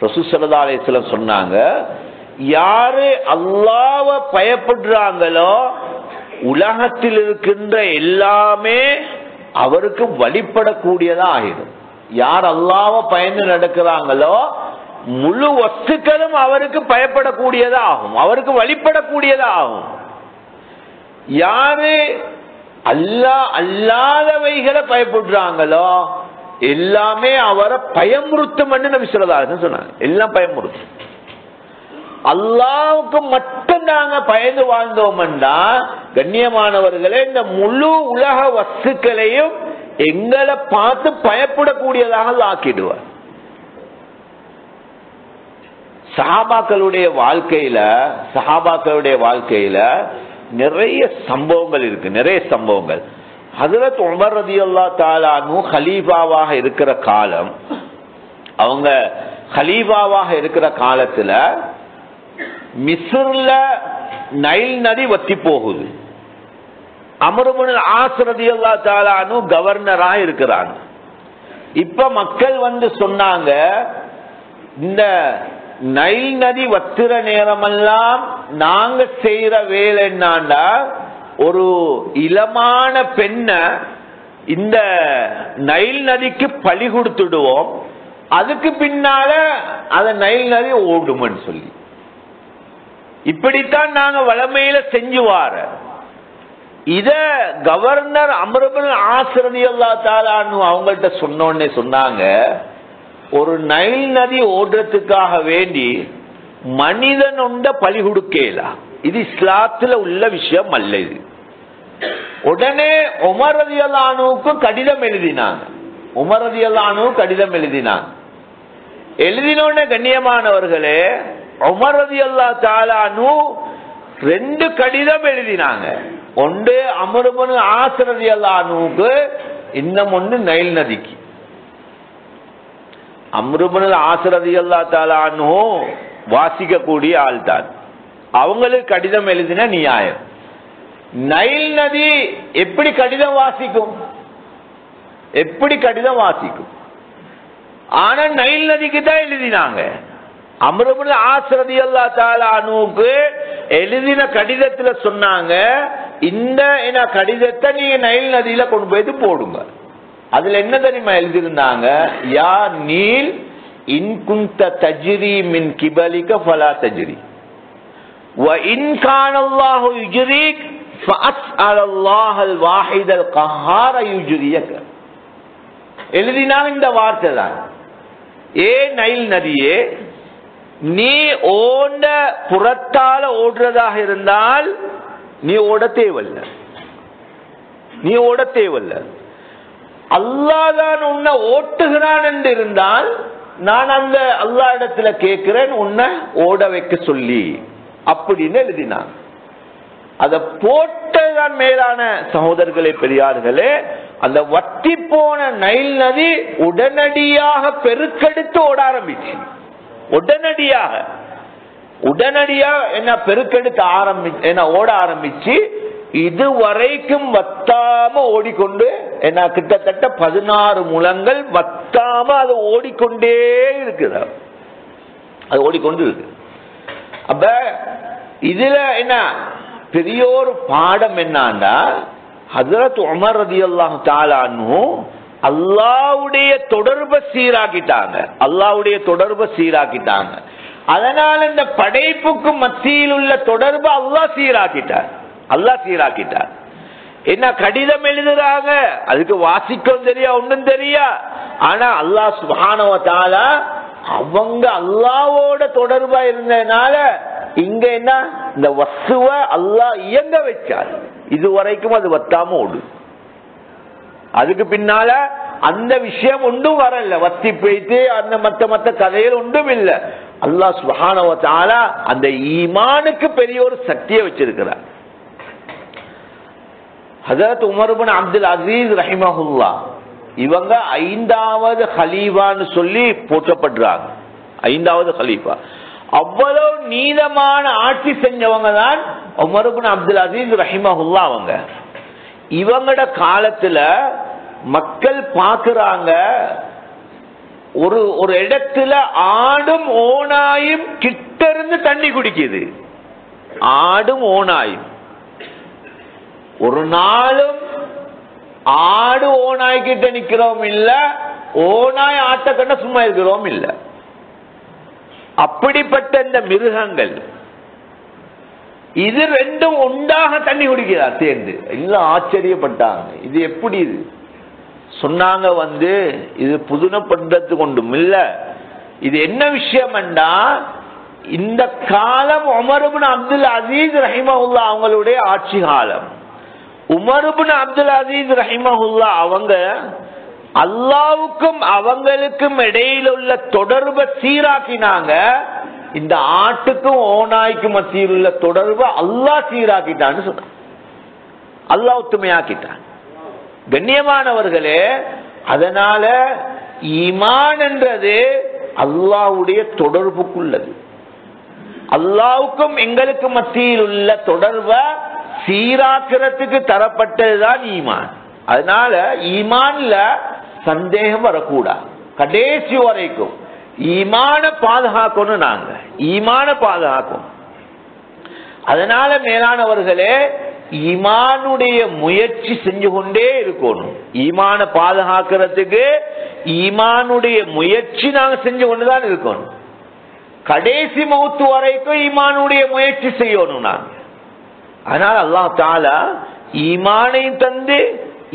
ரசூல் ஸல்லல்லாஹு அலைஹி வஸல்லம் சொன்னாங்க, யாரு அல்லாஹ்வை பயப்படுறாங்களோ உலகத்தில் இருக்கின்ற எல்லாமே அவருக்கு வழிபடக்கூடியதா ஆகிடும். யார் அல்லாஹ்வை பயந்து நடக்கிறாங்களோ முழு வஸ்துக்களும் அவருக்கு பயப்படக்கூடியதா ஆகும், அவருக்கு வழிபடக்கூடியதா ஆகும். யாரு அல்லாதவைகளை பயப்படுறாங்களோ எல்லாமே அவரை பயமுறுத்தும் நபி ஸல்லல்லாஹு அலைஹி வஸல்லம் சொன்னாங்க. எல்லாம் பயமுறுத்தும். அல்லாஹ்வுக்கு மட்டும் நாங்க பயந்து வாழ்ந்தோம்னா கண்ணியமானவர்களே இந்த முழு உலக வஸ்துக்களையும் எங்களை பார்த்து பயப்படக்கூடியதாக ஆக்கிடுவார். சஹாபாக்களுடைய வாழ்க்கையில நிறைய சம்பவங்கள் இருக்கு, நிறைய சம்பவங்கள். ஹஜ்ரத் உமர் ரலியல்லாஹு தஆலா அன்ஹு கலீஃபாவாக இருக்கிற காலம், அவங்க கலீஃபாவாக இருக்கிற காலத்துல மிஸ்ர்ல நைல் நதி வத்தி போகுது. அம்ர் இப்னு ஆஸ் ரலியல்லாஹு தஆலா அன்ஹு கவர்னரா இருக்கிறாங்க. இப்ப மக்கள் சொன்னாங்க, இந்த நைல் நதி வத்துற நேரமெல்லாம் நாங்க செய்யற வேலை என்னண்டா, ஒரு இளமான பெண்ண இந்த நைல் நதிக்கு பலி கொடுத்துடுவோம், அதுக்கு பின்னால அத நைல் நதி ஓடும்னு சொல்லி இப்படித்தான் நாங்க வளமையில செஞ்சு வார. இத கவர்னர் அம்ர் இப்னு ஆஸ் ரலியல்லாஹு தஆலா அன்ஹு அவங்கள்ட்ட சொன்னோன்னே சொன்னாங்க, ஒரு நைல் நதி ஓடுறதுக்காக வேண்டி மனிதன் ஒண்ட பலி கொடுக்கலாம், இது இஸ்லாத்துல உள்ள விஷயம் அல்ல. இது உடனே உமர் ரலியல்லாஹு அன்ஹுக்கு கடிதம் எழுதினாங்க. உமர் ரலியல்லாஹு அன்ஹு கடிதம் எழுதினாங்க. எழுதினோட கண்ணியமானவர்களே, உமர் ரலியல்லாஹு தஆலா அன்ஹு 2 கடிதம் எழுதினாங்க. ஒன்று அம்ர் இப்னு ஆஸ் ரலியல்லாஹு அன்ஹுக்கு, இன்னும் ஒன்று நைல் நதிக்கு. அம்ர் இப்னு ஆஸ் ரலியல்லாஹு தஆலா அன்ஹு வாசிக்கக்கூடிய ஆள் தான், அவங்களுக்கு கடிதம் எழுதின நியாயம். நைல் நதி எப்படி கடிதம் வாசிக்கும்? எப்படி கடிதம் வாசிக்கும்? ஆனா நைல் நதிக்கு தான் எழுதினாங்க. அம்ர் இப்னு ஆஸ் ரலியல்லாஹு தஆலா அன்ஹுக்கு எழுதின கடிதத்துல சொன்னாங்க, இந்த கடிதத்தை நீங்க நைல் நதியில கொண்டு போயிட்டு போடுங்க. அதுல என்ன தெரியுமா எழுதிருந்தாங்க, யா நீல் இன் குன்த தஜ்ரி மின் கிபலிக ஃபலா தஜ்ரி வ இன் கான அல்லாஹு யுஜ்ரிக் ஃபஅஸ்அல் அல்லாஹல் வாஹிதல் கஹ்ஹார யுஜ்ரியக. எழுதினாங்க இந்த வார்த்தை தான், ஏ நைல் நதியே, நீ ஓண்ட புறத்தால ஓடுறதாக இருந்தால் நீ ஓட தேவல்ல, நீ ஓட தேவல்ல. அல்லாஹ் தான் உன்னை ஓட்டுகிறான் என்று இருந்தால் நான் அந்த அல்லாஹ் இடத்துல கேட்கிறேன் உன்னை ஓட வைக்க சொல்லி அப்படின்னு எழுதினான். அத போட்டதான் மேலான சகோதரர்களே, பெரியார்களே, அந்த வத்தி போன நைல் நதி உடனடியாக பெருக்கெடுத்து ஓட ஆரம்பிச்சு. உடனடியாக என்ன பெருக்கெடுத்து ஓட ஆரம்பிச்சு, இதுவரைக்கும் வத்தாம ஓடிக்கொண்டு என்ன கிட்டத்தட்ட 16 முழங்கள் வத்தாம அது ஓடிக்கொண்டே இருக்குது. அது ஓடிக்கொண்டு இருக்கு. அப்ப இதுல என்ன பெரிய ஒரு பாடம் என்னன்னா, ஹஜ்ரத் உமர் ரலியல்லாஹு தஆலா அன்ஹு அல்லாஹ்வுடைய தொடர்பை சீராக்கிட்டாங்க. அல்லாஹ்வுடைய தொடர்பை சீராக்கிட்டாங்க. அதனால இந்த படைப்புக்கு மத்தியில் உள்ள தொடர்பு அல்லாஹ் சீராக்கிட்டார். அல்லாஹ் சீராக்கிட்டார். என்ன கடிதம் எழுதுறாங்க, அதுக்கு வாசிக்கும் தெரியா, ஒன்னும் தெரியா. ஆனா அல்லாஹ் சுப்ஹானஹு வ தஆலா அவங்க அல்லாஹ்வோட தொடர்பா இருந்ததுனால இங்க என்ன இந்த வஸ்துவ அல்லாஹ் இயங்க வச்சார். இதுவரைக்கும் அது வத்தாம ஓடு. அதுக்கு பின்னால அந்த விஷயம் ஒன்றும் வரல, வத்தி போயிட்டு அந்த மத்த கதையில் ஒன்றும் இல்லை. அல்லாஹ் சுப்ஹானஹு வ தஆலா அந்த ஈமானுக்கு பெரிய ஒரு சக்தியை வச்சிருக்கிறார். ஹஜ்ரத் உமர் இப்னு அப்துல் அசீஸ் ரஹிமஹுல்லாஹ் இவங்க 5வது ஹலீஃபான்னு சொல்லி போற்றப்படுறாங்க. 5வது ஹலீஃபா. அவ்வளவு நீதமான ஆட்சி செஞ்சவங்க தான் உமர் இப்னு அப்துல் அசீஸ் ரஹிமஹுல்லாஹ். அவங்க இவங்கட காலத்துல மக்கள் பாக்குறாங்க, ஒரு இடத்துல ஆடும் ஓனாயும் கிட்ட இருந்து தண்ணி குடிக்குது. ஆடும் ஓனாயும் ஒரு நாளும் ஆடு ஓனாய் கிட்ட நிக்கிறோம் இல்ல, ஓனாய் ஆட்ட கண்ட சும்மா இருக்கிறோம் இல்ல. அப்படிப்பட்ட இந்த மிருகங்கள் இது ரெண்டும் ஒன்றாக தண்ணி குடிக்கிறா சேர்ந்து. எல்லாம் ஆச்சரியப்பட்டாங்க, இது எப்படி இது சொன்னாங்க. இது புதுமைப்படுறது கொண்டும் இல்ல, இது என்ன விஷயம் என்றா, இந்த காலம் உமர் இப்னு அப்துல் அசீஸ் ரஹிமஹுல்லாஹ் அவங்களுடைய ஆட்சி காலம். உமர் இப்னு அப்துல் அசீஸ் ரஹிமஹுல்லாஹ் அவங்க அல்லாஹ்வுக்கும் அவங்களுக்கும் இடையில உள்ள தொடர்பை சீராக்கினாங்க. இந்த ஆட்டுக்கும் ஓநாய்க்கும் மத்தியில் உள்ள தொடர்பு அல்லாஹ் சீராக்கிட்டான்னு சொன்னாங்க. அல்லாஹ் ஒத்துமையாக்கிட்டான். கண்ணியமானவர்களே, அதனால ஈமான் என்றது அல்லாஹ்வுடைய தொடர்புக்குள்ளது. அல்லாஹ்வுக்கும் எங்களுக்கு மத்தியில் உள்ள தொடர்பை சீராக்கிறதுக்கு தரப்பட்டதுதான் ஈமான். அதனால ஈமான்ல சந்தேகம் வரக்கூடாது. கடைசி வரைக்கும் ஈமான பாதுகாக்கணும். நாங்க ஈமான பாதுகாக்கும். அதனால மேலானவர்களே, ஈமானுடைய முயற்சி செஞ்சு கொண்டே இருக்கணும். ஈமான பாதுகாக்கிறதுக்கு ஈமானுடைய முயற்சி நாங்க செஞ்சு கொண்டுதான் இருக்கணும். கடைசி மௌத்து வரைக்கும் ஈமானுடைய முயற்சி செய்யணும் நாங்க. அதனால அல்லாஹ் தஆலா ஈமானையும் தந்து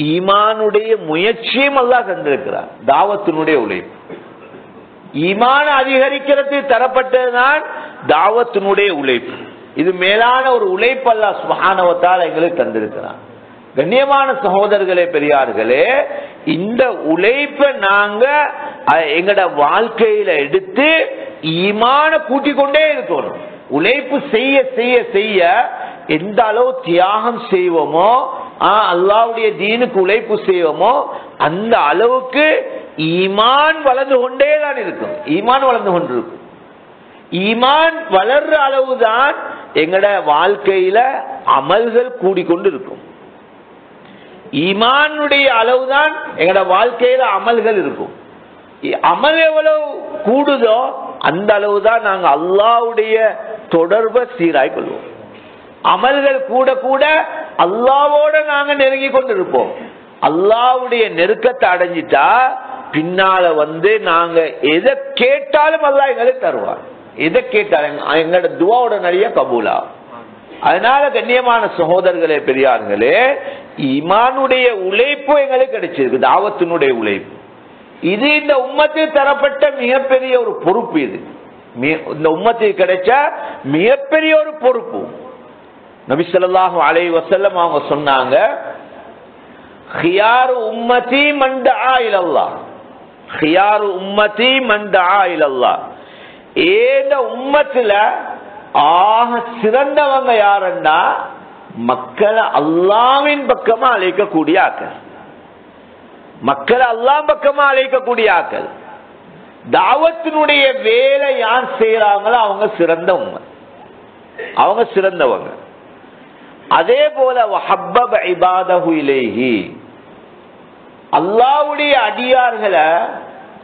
ஈமானுடைய முயற்சியும் அல்லாஹ் தந்திருக்கிறார். தாவத்தினுடைய உழைப்பு ஈமான அதிகரிக்கிறது தரப்பட்டதுதான் தாவத்தினுடைய உழைப்பு. இது மேலான ஒரு உழைப்பு அல்லாஹ் சுப்ஹானஹு வ தஆலா எங்களுக்கு தந்திருக்கிறார். கண்ணியமான சகோதரர்களே, பெரியார்களே, இந்த உழைப்பை நாங்க எங்கட வாழ்க்கையில எடுத்து ஈமான கூட்டிக் கொண்டே இருக்கணும். உழைப்பு செய்ய செய்ய செய்ய எந்த அளவு தியாகம் செய்வோமோ, அல்லாஹ்வுடைய தீனுக்கு உழைப்பு செய்வோமோ, அந்த அளவுக்கு ஈமான் வளர்ந்து கொண்டே தான் இருக்கும். ஈமான் வளர்ந்து கொண்டிருக்கும். ஈமான் வளர்ற அளவுதான் எங்கட வாழ்க்கையில அமல்கள் கூடிக்கொண்டு இருக்கும். ஈமானுடைய அளவுதான் எங்கட வாழ்க்கையில அமல்கள் இருக்கும். அமல் எவ்வளவு கூடுதோ அந்த அளவுதான் நாங்க அல்லாஹ்வுடைய தொடர்பை சீராய் கொள்வோம். அமல்கள் கூட கூட அல்லாஹ்வோட நாங்க நெருங்கி கொண்டிருப்போம். அல்லாஹ்வுடைய நெருக்கத்தை அடைஞ்சிட்டா பின்னால நாங்க எதை கேட்டாலும் அல்லாஹ் எங்களுக்கு தருவார். எதை கேட்டாலும் எங்களோட துஆவோட நிறைய கபூலா. அதனால கண்ணியமான சகோதரர்களே, பெரியார்களே, ஈமானுடைய உழைப்பு எங்களுக்கு கிடைச்சிருக்கு. தாவத்தினுடைய உழைப்பு இது இந்த உம்மத்தில் தரப்பட்ட மிகப்பெரிய ஒரு பொறுப்பு. இது இந்த உம்மத்தில் கிடைச்ச மிகப்பெரிய ஒரு பொறுப்பு. நபி ஸல்லல்லாஹு அலைஹி வஸல்லம் அவங்க சொன்னாங்க, خيار امتي من دعا الى الله خيار امتي من دعا الى الله. இந்த உம்மத்துல ஆக சிறந்தவங்க யாருன்னா மக்களை அல்லாஹ்வின் பக்கமா அழைக்கக்கூடிய ஆக்கள். மக்களை அல்லாஹ் பக்கமா அழைக்கக்கூடிய ஆக்கள். தாவத்தினுடைய வேலை யார் செய்யறாங்களோ அவங்க சிறந்த உம்மத், அவங்க சிறந்தவங்க. அதே போல வஹப்பப இபாதஹு இலைஹி, அல்லாஹ்வுடைய அடியார்களை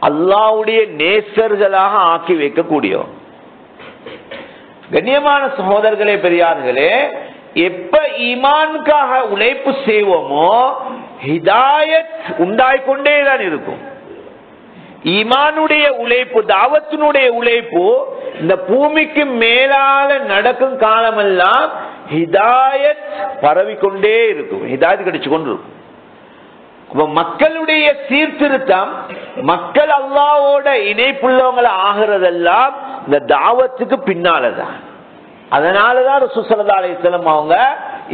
அல்லாஹ்வுடைய நேசர்களாக ஆக்கி வைக்கக்கூடியவங்க. கண்ணியமான சகோதரர்களே, பெரியார்களே, எப்ப ஈமானுக்காக உழைப்பு செய்வோமோ ஹிதாயத் உண்டாய்கொண்டேதான் இருக்கும். ஈமானுடைய உழைப்பு, தாவத்தினுடைய உழைப்பு இந்த பூமிக்கு மேலால நடக்கும் காலமெல்லாம் ஹிதாயத் பரவிக்கொண்டே இருக்கும். ஹிதாயத் கிடைச்சு கொண்டு இருக்கும். மக்களுடைய சீர்திருத்தம், மக்கள் அல்லாஹ்வோட இணைப்புள்ளவங்களை ஆகிறதெல்லாம் இந்த தாவத்துக்கு பின்னாலதான். அதனாலதான் ரசூல் ஸல்லல்லாஹு அலைஹி வஸல்லம் அவங்க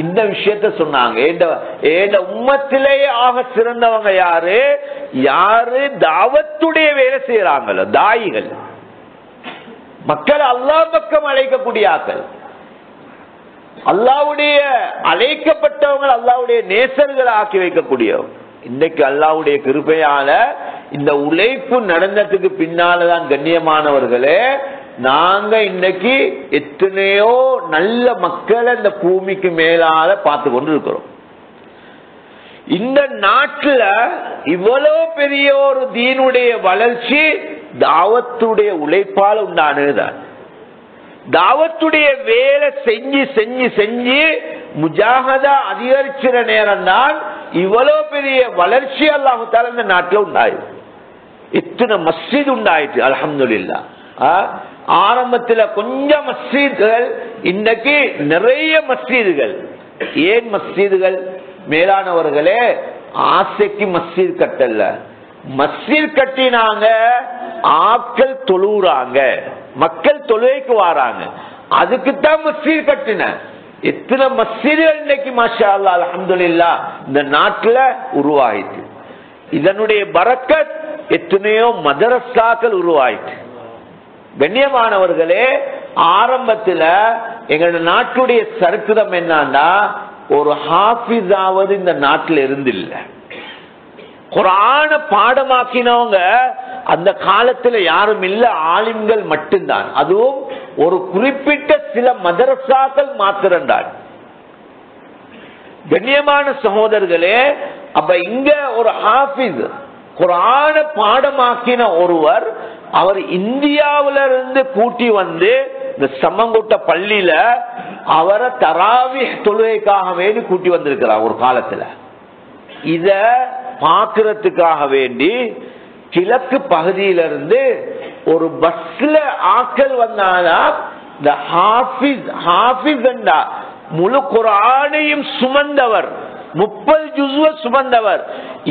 இந்த விஷயத்தை சொன்னாங்க. இந்த உம்மத்திலேயே ஆக சிறந்தவங்க யாரு? யாரு தாவத்துடைய வேலை செய்யறாங்களோ, தாயிகள், மக்கள் அல்லாஹ் பக்கம் அழைக்கக்கூடிய ஆக்கள், அல்லாஹ்வுடைய அழைக்கப்பட்டவங்க, அல்லாஹ்வுடைய நேசர்களை ஆக்கி வைக்கக்கூடியவங்க. இன்னைக்கு அல்லாஹ்வுடைய கிருபையால இந்த உழைப்பு நடந்ததுக்கு பின்னாலதான் கண்ணியமானவர்களே, நாங்க இன்னைக்கு எத்தனையோ நல்ல மக்களை இந்த பூமிக்கு மேலால பார்த்து கொண்டு இருக்கிறோம். இந்த நாட்டுல இவ்வளவு பெரிய ஒரு தீனுடைய வளர்ச்சி தாவத்துடைய உழைப்பால் உண்டானதுதான். தாவத்துடைய வேலை செஞ்சு செஞ்சு செஞ்சு முஜாஹதா அதிகரிக்கிற நேரம் தான் இவ்வளவு பெரிய வளர்ச்சி அல்லாஹ் தஆலா இந்த நாட்டில் உண்டாயிருக்கு. இத்தனை மஸ்ஜித் உண்டாயிட்டு, அல்ஹம்துலில்லாஹ். ஆரம்பத்தில் கொஞ்சம் மஸ்ஜிதுகள், இன்னைக்கு நிறைய மஸ்ஜிதுகள். ஏன் மஸ்ஜிதுகள்? மேலானவர்களே, ஆசைக்கு மஸ்ஜித் கட்டல, மஸ்ஜித் கட்டினாங்க, ஆட்கள் தொழுறாங்க, மக்கள் தொழுகைக்கு வராங்க, அதுக்குத்தான் மஸ்ஜித் கட்டின. எத்தனை மஸ்ஜிதுகள் இன்னைக்கு மாஷா அல்லாஹ் அல்ஹம்துலில்லாஹ் இந்த நாட்டுல உருவாயிட்டு. இதனுடைய பரக்கத் எத்தனையோ மதரசாக்கள் உருவாயிட்டு. கண்ணியமானவர்களே, ஆரம்பத்துல எங்களோட நாட்டுடைய சரித்திரம் என்னன்னா, ஒரு ஹாஃபிஸாவது இந்த நாட்டில் இருந்தில்ல. குர்ஆன பாடமாக்கினவங்க அந்த காலத்துல யாரும் இல்ல, ஆலிம்கள் மட்டும்தான். அதுவும் ஒரு குறிப்பிட்ட சில மதரசாக்கள் மாத்திரம்தான். கண்ணியமான சகோதரர்களே, அப்ப இங்க ஒரு ஹாஃபிஸ் குர்ஆன பாடமாக்கின ஒருவர், அவர் இந்தியாவிலிருந்து கூட்டி வந்து இந்த சம்மங்குட்ட பள்ளியில அவரை தராவிஹ் தொழுகைக்காக வேண்டி கூட்டி வந்திருக்கிறார் ஒரு காலத்துல. இத பாக்குறதுக்காக வேண்டி கிழக்கு பகுதியிலிருந்து ஒரு பஸ்ல ஆட்கள் வந்தாலும் இந்த ஹாஃபிஸ் முழு குர்ஆனையும் சுமந்தவர், 30 ஜுஸ்வ சுமந்தவர்,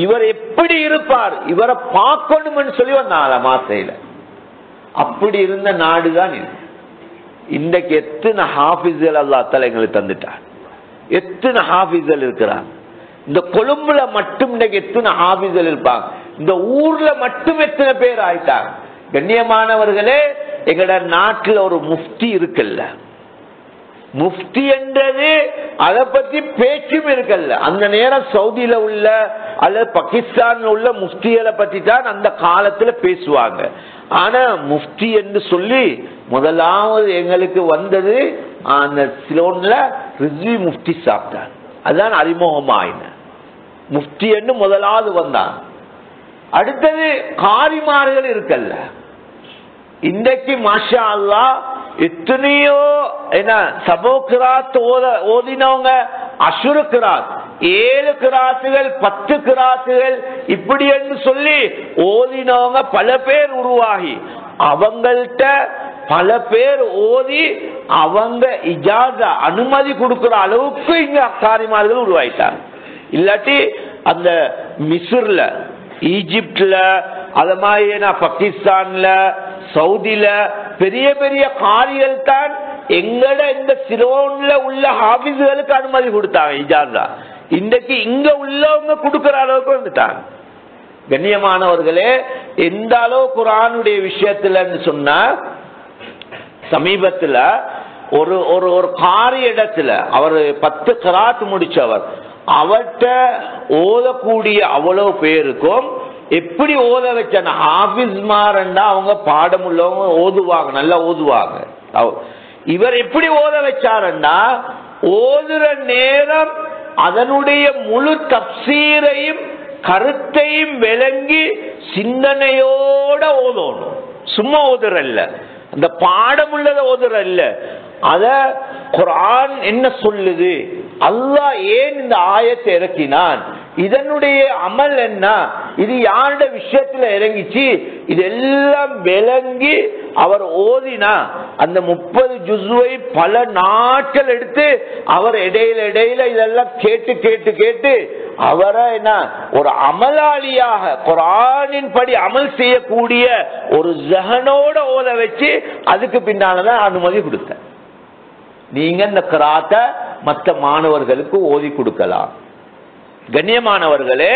இவர் எப்படி இருப்பார், இவரை பார்க்கணும்னு சொல்லி வந்தாங்க மாசையில. அப்படி இருந்த நாடுதான் இது. இன்றைக்கு எத்தனை ஹாஃபிஸ்கள் அல்லாஹ் தஆலா எங்களுக்கு தந்துட்டார், எத்தனை ஹாஃபிஸ்கள் இருக்கிறாங்க. இந்த கொழும்புல மட்டும் இன்னைக்கு எத்தனை ஹாஃபிஸ்கள் இருப்பாங்க, இந்த ஊர்ல மட்டும் எத்தனை பேர் ஆயிட்டாங்க. கண்ணியமானவர்களே, எங்கட நாட்டுல ஒரு முஃப்தி இருக்குல்ல, முஃப்தி என்றது அதை பத்தி பேச்சும் இருக்கல்ல. அந்த நேரம் சவுதியில உள்ள அல்லது பாகிஸ்தான்ல உள்ள முஃப்திகளை பத்தி தான் அந்த காலத்துல பேசுவாங்க. ஆனா முஃப்தி என்று சொல்லி முதலாவது எங்களுக்கு வந்தது அந்த சிலோன்ல ரிஸ்வி முஃப்தி சாப்பிட்டார். அதுதான் அறிமுகமாயின முஃப்தி என்று முதலாவது வந்தான். அடுத்தது காரிமார்கள் இருக்கல்ல. இன்றைக்கு மாஷா அல்லாஹ் எத்தனையோ என்ன சபோகிராத் ஓதினவங்க, அஷுரு கிராத், 7 கிராத்துகள் 10 கிராத்துகள் இப்படி என்று சொல்லி ஓதினவங்க பல பேர் உருவாகி, அவங்கள்ட்ட பல பேர் ஓதி அவங்க இஜாஸா அனுமதி கொடுக்கிற அளவுக்கு இங்க காரிமார்கள் உருவாயிட்டாங்க. இல்லாட்டி அந்த மிஸ்ர்ல, ஈஜிப்ட்ல, அது மாதிரி பாகிஸ்தான்ல, சவுதியில பெரிய பெரிய காரிகள் தான் எங்கட இந்த சிலோன்ல உள்ள ஹாபிஸ்களுக்கு அனுமதி கொடுத்தாங்க இஜாஸா. இன்றைக்கு இங்க உள்ளவங்க கொடுக்கிற அளவுக்கு வந்துட்டாங்க. கண்ணியமானவர்களே, எந்த அளவு குர்ஆனுடைய விஷயத்துல சொன்னா, சமீபத்துல ஒரு ஒரு ஒரு காரி இடத்துல அவர் 10 கிராத் முடிச்சவர், அவர்கிட்ட ஓதக்கூடிய அவ்வளவு பேருக்கும் எப்படி ஓத வச்சான ஹாஃபிஸ் மாறண்டா அவங்க பாடம் உள்ளவங்க ஓதுவாங்க, நல்லா ஓதுவாங்க. இவர் எப்படி ஓத வச்சாரண்டா, ஓதுற நேரம் அதனுடைய முழு தப்சீரையும் கருத்தையும் விளங்கி சிந்தனையோட ஓதணும். சும்மா ஓதுறல்ல, அந்த பாடம் உள்ளத ஓதுறல்ல, அத குர்ஆன் என்ன சொல்லுது, அல்லாஹ் ஏன் இந்த ஆயத்தை இறக்கினான், இதனுடைய அமல் என்ன, இது யாருடைய விஷயத்துல இறங்கிச்சு, இதெல்லாம் விளங்கி அவர் ஓதினா அந்த 30 ஜுஸ்வை பல நாட்கள் எடுத்து அவர் இடையில இதெல்லாம் கேட்டு கேட்டு கேட்டு அவரை என்ன ஒரு அமலாளியாக குர்ஆனின் படி அமல் செய்யக்கூடிய ஒரு ஜஹனோட ஓத வச்சு அதுக்கு பின்னாலதான் அனுமதி கொடுத்த. நீங்க இந்த கிராத்தை மற்ற மாணவர்களுக்கு ஓதி கொடுக்கலாம். கண்ணியமானவர்களே,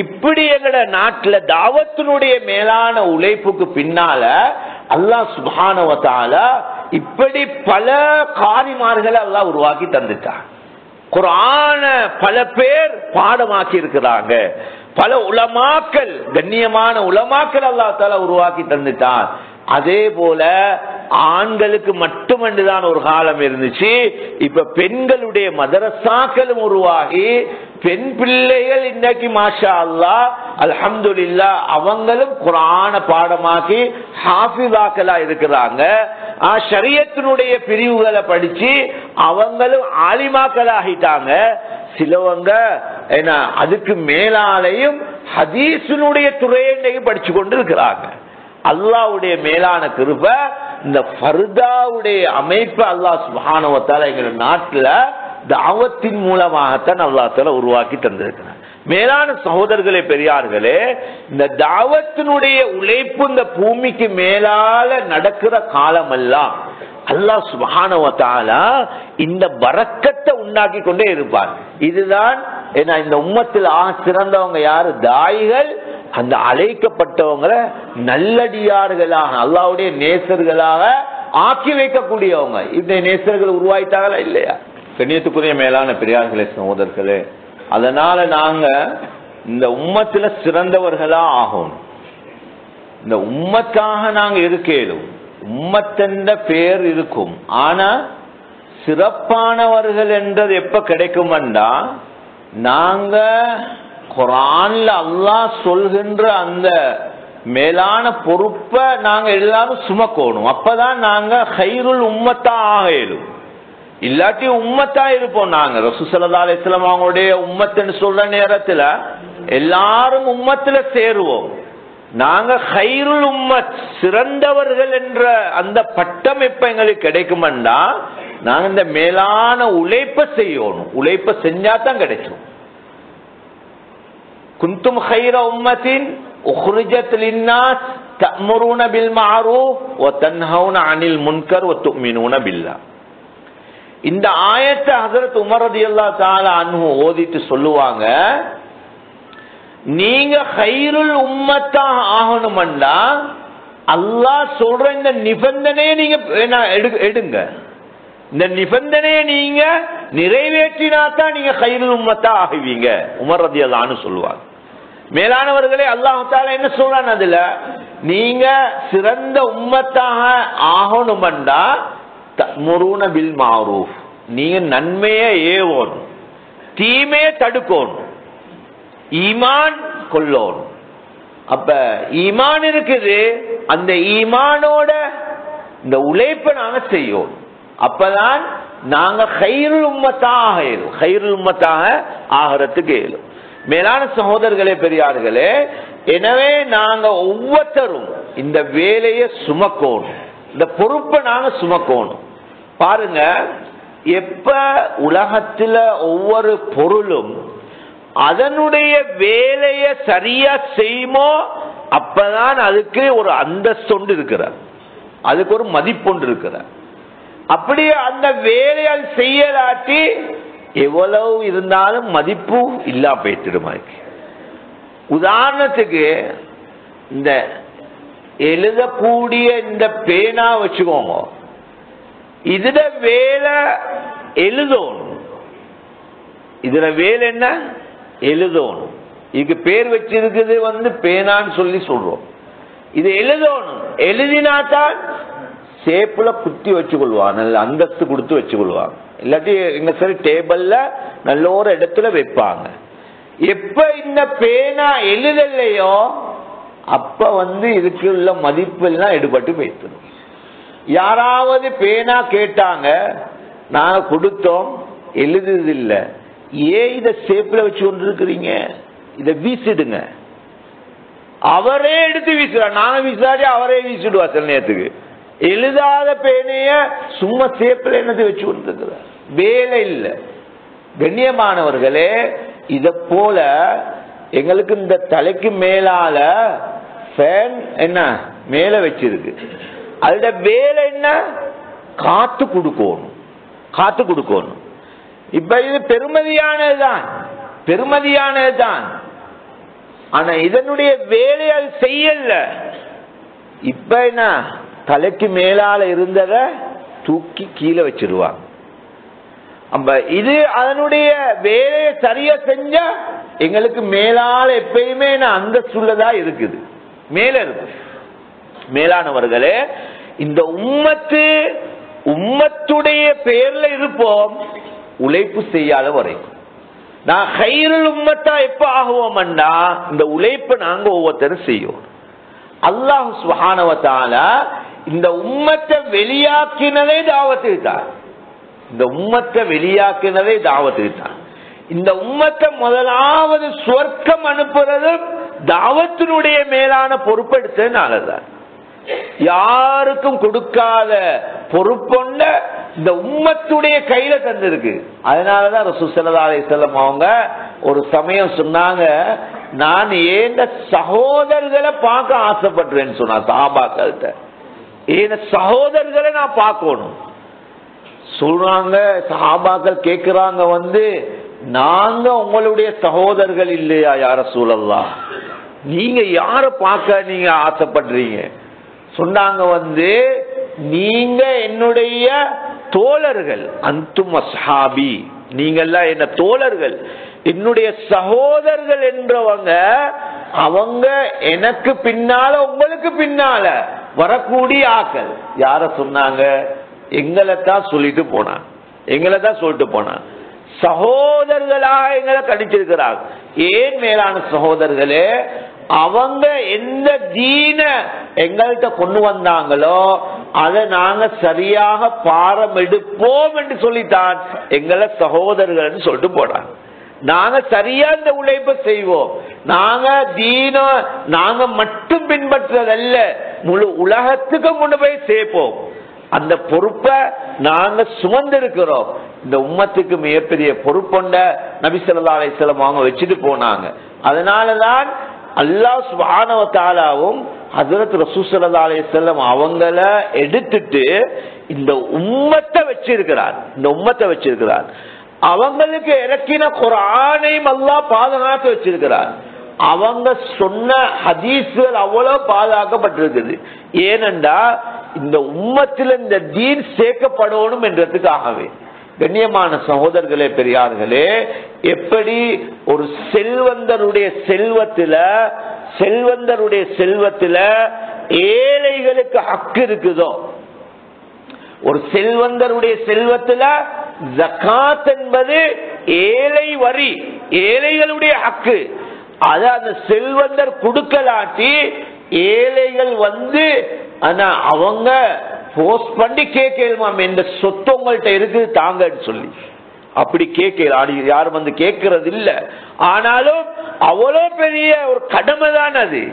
இப்படி எங்கட நாட்டில் தாவத்தினுடைய மேலான உழைப்புக்கு பின்னால அல்லாஹ் சுப்ஹானஹு வ தஆலா இப்படி பல காரிமார்களை அல்லாஹ் உருவாக்கி தந்துட்டான். குர்ஆன பல பேர் பாடமாக்கி இருக்கிறாங்க, பல உலமாக்கள், கண்ணியமான உலமாக்கள் அல்லாஹ் தஆலா உருவாக்கி தந்துட்டான். அதே போல ஆண்களுக்கு மட்டுமன்றுதான் ஒரு காலம் இருந்துச்சு. இப்ப பெண்களுடைய மதரசாக்களும் உருவாகி பெண் பிள்ளைகள் இன்னைக்கு மாஷா அல்லாஹ் அல்ஹம்துலில்லாஹ் அவங்களும் குர்ஆன பாடமாக்கி ஹாஃபிஸாக்களா இருக்கிறாங்க. ஷரியத்தினுடைய பிரிவுகளை படிச்சு அவங்களும் ஆலிமாக்கள் ஆகிட்டாங்க. சிலவங்க என்ன அதுக்கு மேலாலையும் ஹதீஸினுடைய துறையை படிச்சு கொண்டு இருக்கிறாங்க. அல்லாஹ்வுடைய மேலான கிருபை, இந்த ஃபர்தாவுடைய அமைப்பு அல்லாஹ் சுப்ஹானஹு வ தஆலா எங்க நாட்டுல தாவத்தின் மூலமாகத்தான் அல்லாஹ் தஆலா உருவாக்கி தந்திருக்கிறார். மேலான சகோதரர்களே, பெரியார்களே, இந்த தாவத்தினுடைய உழைப்பு இந்த பூமிக்கு மேலால நடக்கிற காலம் எல்லாம் அல்லாஹ் சுப்ஹானஹு வ தஆலா இந்த பரக்கத்தை உண்டாக்கி கொண்டே இருப்பார். இதுதான் இந்த உம்மத்தில் சிறந்தவங்க யாரு, தாயிகள், அந்த அழைக்கப்பட்டவங்களை நல்லடியார்களாக அல்லாஹ்வுடைய நேசர்களாக ஆக்கி வைக்கக்கூடியவங்க. இந்த நேசர்கள் உருவாயிட்டாங்களா இல்லையா? கண்ணியத்துக்குரிய மேலான பெரியார்களே, சகோதரர்களே, அதனால நாங்க இந்த உம்மத்துல சிறந்தவர்களா ஆகும். இந்த உம்மத்தாக நாங்க இருக்கேனும், உம்மத்தென்ற பேர் இருக்கும். ஆனா சிறப்பானவர்கள் என்றது எப்ப கிடைக்கும்டா, நாங்க குர்ஆன்ல அல்லாஹ் சொல்கின்ற அந்த மேலான பொறுப்பை நாங்க எல்லாரும் சுமக்கணும். அப்பதான் நாங்க கைருல் உம்மத்தா ஆகலும். இல்லாட்டி உம்மத்தா இருப்போம். நாங்க ரசூல் ஸல்லல்லாஹு அலைஹி வஸல்லம் அவங்களுடைய உம்மத்துன்னு சொல்ற நேரத்துல எல்லாரும் உம்மத்துல சேருவோம். நாங்க கைருல் உம்மத், சிறந்தவர்கள் என்ற அந்த பட்டம் எப்ப எங்களுக்கு கிடைக்கும்னா நாங்க இந்த மேலான உழைப்பை செய்யணும். உழைப்பை செஞ்சாதான் கிடைக்கும். குந்தும் கைர உம்மத்தின் உக்ரிஜத் லின்னாஸ் தஅமுருன பில் மஅரூஃப் வ தன்ஹவுன அனில் முன்கர் வ துமினூன பில்லாஹ். இந்த ஆயத்தை ஹஜ்ரத் உமர் ரலியல்லாஹு தஆலா அன்ஹு ஓதிட்டு சொல்லுவாங்க, நீங்க கைருல் உம்மத்தா ஆகணும்னா அல்லாஹ் சொல்ற இந்த நிபந்தனையை நீங்க எடுங்க. இந்த நிபந்தனையை நீங்க நிறைவேற்றினாதான் நீங்க கைருல் உம்மத்தா ஆகுவீங்க. உமர் ரலியல்லாஹு அன்ஹு சொல்லுவாங்க. மேலானவர்களே, அல்லாஹ் தஆலா என்ன சொல்றான் அதுல, நீங்க சிறந்த உம்மத்தாக ஆகணும்னா தஅமுருன பில் மஅரூஃப், நீங்க நன்மையை ஏவணும், தீமையை தடுக்கணும், ஈமான் கொள்ளணும். அப்ப ஈமான் இருக்குது, அந்த ஈமானோட இந்த உழைப்பை நாங்க செய்யணும். அப்பதான் நாங்க கைருல் உம்மத்தாக ஆகணும். கைருல் உம்மத்தாக ஆகிறதுக்கு இயலும். மேலான சகோதரர்களே, பெரியார்களே, எனவே நாங்க ஒவ்வொருத்தரும் இந்த வேலையை சுமக்கணும், இந்த பொறுப்பை நாங்க சுமக்கணும். பாருங்க, எப்ப உலகத்துல ஒவ்வொரு பொருளும் அதனுடைய வேலையை சரியா செய்யுமோ அப்பதான் அதுக்கு ஒரு அந்தஸ்து இருக்கிறார், அதுக்கு ஒரு மதிப்பொன்று இருக்கிறார். அப்படியே அந்த வேலையை செய்யலாட்டி எவ்வளவு இருந்தாலும் மதிப்பு இல்லா போயிட்டுமா. உதாரணத்துக்கு இந்த எழுதக்கூடிய இந்த பேனா வச்சுக்கோங்க, இதுல வேலை எழுதணும். இதுல வேலை என்ன? எழுதணும். இதுக்கு பேர் வச்சிருக்குது பேனான்னு சொல்லி சொல்றோம். இது எழுதணும். எழுதினாத்தான் சேப்புல குத்தி வச்சுக்கொள்வாங்க, நல்ல அந்தஸ்து கொடுத்து வச்சுக்கொள்வாங்க. இல்லாட்டி எங்க சரி டேபிள்ல நல்ல ஒரு இடத்துல வைப்பாங்க. எப்ப இந்த பேனா எழுதலையோ அப்ப இதுக்கு உள்ள மதிப்பு எல்லாம் எடுபட்டு போயிட்டு. யாராவது பேனா கேட்டாங்க, நாங்க கொடுத்தோம், எழுதுது இல்ல, ஏன் இத சேப்புல வச்சு கொண்டு இருக்கிறீங்க, இத வீசிடுங்க. அவரே எடுத்து வீசுறார், நாங்க வீசாடி அவரே வீசிடுவா. சில நேரத்துக்கு எழுதாத பேனைய சும்மா சேப்பில் என்னது வச்சு கொண்டிருக்கிற வேலை இல்லை. கண்ணியமானவர்களே, இத போல எங்களுக்கு இந்த தலைக்கு மேலால ஃபேன் என்ன மேல வச்சிருக்கு, அதோட வேலை என்ன? காத்து கொடுக்கணும், காத்து கொடுக்கணும். இப்ப இது பெருமதியானதுதான், பெருமதியானதுதான். ஆனா இதனுடைய வேலை அது செய்யல. இப்ப என்ன, தலைக்கு மேலால இருந்தத தூக்கி கீழே வச்சிருவாங்க. அப்ப இது அதனுடைய வேலையை சரியா செஞ்சா எங்களுக்கு மேலால எப்பயுமே அந்த சுள்ளதா இருக்குது, மேல இருக்கு. மேலானவர்களே, இந்த உம்மத்துடைய பேர்ல இருப்போம், உழைப்பு செய்யாத வரைக்கும். நான் கைருல் உம்மத்தா எப்ப ஆகுவோம்னா இந்த உழைப்பை நாங்க ஒவ்வொருத்தரும் செய்யும். அல்லாஹ் சுப்ஹானஹு வ தஆலா இந்த உம்மத்தை வெளியாக்கினதே தாவத்துக்கு தான். இந்த உம்மத்தை வெளியாக்கினதே தாவத்துக்கு தான். இந்த உம்மத்தை முதலாவது சொர்க்கம் அனுப்புறது தாவத்தினுடைய மேலான பொறுப்பெடுத்ததுனாலதான். யாருக்கும் கொடுக்காத பொறுப்பொண்ட இந்த உம்மத்துடைய கையில தந்திருக்கு. அதனாலதான் ரசூல் ஸல்லல்லாஹு அலைஹி வஸல்லம் அவங்க ஒரு சமயம் சொன்னாங்க, நான் ஏன் சகோதரர்களை பார்க்க ஆசைப்படுறேன்னு சொன்னா சஹாபாக்கள்கிட்ட, ஏன் சகோதரர்களை நான் பார்க்கணும் சொல்றாங்க. சஹாபாக்கள் கேட்கிறாங்க, நாங்க உங்களுடைய சகோதரர்கள் இல்லையா யா ரசூலல்லாஹ், நீங்க யார பார்க்க நீங்க ஆசைப்படுறீங்க சொன்னாங்க. நீங்க என்னுடைய தோழர்கள், அன்தும் அஸ்ஹாபி, நீங்கெல்லாம் என்ன தோழர்கள். என்னுடைய சகோதரர்கள் என்றவங்க அவங்க எனக்கு பின்னால உங்களுக்கு பின்னால வரக்கூடிய ஆக்கள். யார சொன்னாங்க? எங்களை தான் சொல்லிட்டு போனான், எங்களை தான் சொல்லிட்டு போனான். சகோதரர்களாக எங்களை கணிச்சிருக்கிறார். ஏன் மேலான சகோதரர்களே, அவங்க எந்த தீன எங்கள்கிட்ட கொண்டு வந்தாங்களோ அதை நாங்க சரியாக பாரம் எடுப்போம் என்று சொல்லித்தான் எங்களை சகோதரர்கள் சொல்லிட்டு போனாங்க. நாங்க சரியா இந்த உழைப்பை செய்வோம். நாங்க தீன நாங்க மட்டும் பின்பற்றதல்ல, முழு உலகத்துக்கும் கொண்டு போய் சேர்ப்போம். அந்த பொறுப்பை நாங்க சுமந்திருக்கிறோம். இந்த உம்மத்துக்கு மிகப்பெரிய பொறுப்பொண்ட நபி ஸல்லல்லாஹு அலைஹி வஸல்லம் அவங்க வச்சுட்டு போனாங்க. அதனாலதான் அல்லாஹ் சுப்ஹானஹு வ தஆலாவும் ஹஜ்ரத் ரசூல் ஸல்லல்லாஹு அலைஹி வஸல்லம் அவங்கள எடுத்துட்டு இந்த உம்மத்தை வச்சிருக்கிறார். அவங்களுக்கு இறக்கின குர்ஆனையும் அல்லாஹ் பாதுகாத்து வச்சிருக்கிறார். அவங்க சொன்ன ஹதீஸ்கள் அவ்வளவு பாதுகாக்கப்பட்டிருக்குது. ஏனென்றா இந்த உம்மத்தில் இந்த தீன் சேர்க்கப்படணும் என்றதுக்காகவே. கண்ணியமான சகோதரர்களே, பெரியார்களே, எப்படி ஒரு செல்வந்தருடைய செல்வத்துல ஏழைகளுக்கு ஹக்கு இருக்குதோ, ஒரு செல்வந்தருடைய செல்வத்துல ஜகாத் என்பது ஏழை வரி, ஏழைகளுடைய ஹக்கு. அத அந்த செல்வந்தர் கொடுக்கலாட்டி ஏழைகள் அவங்க போஸ்ட் பண்ணி கேட்கலாமா, இந்த சொத்து உங்கள்கிட்ட இருக்கு தாங்கன்னு சொல்லி அப்படி கேட்கலாம். யாரும் கேட்கறது இல்ல. ஆனாலும் அவ்வளோ பெரிய ஒரு கடமை தான் அது.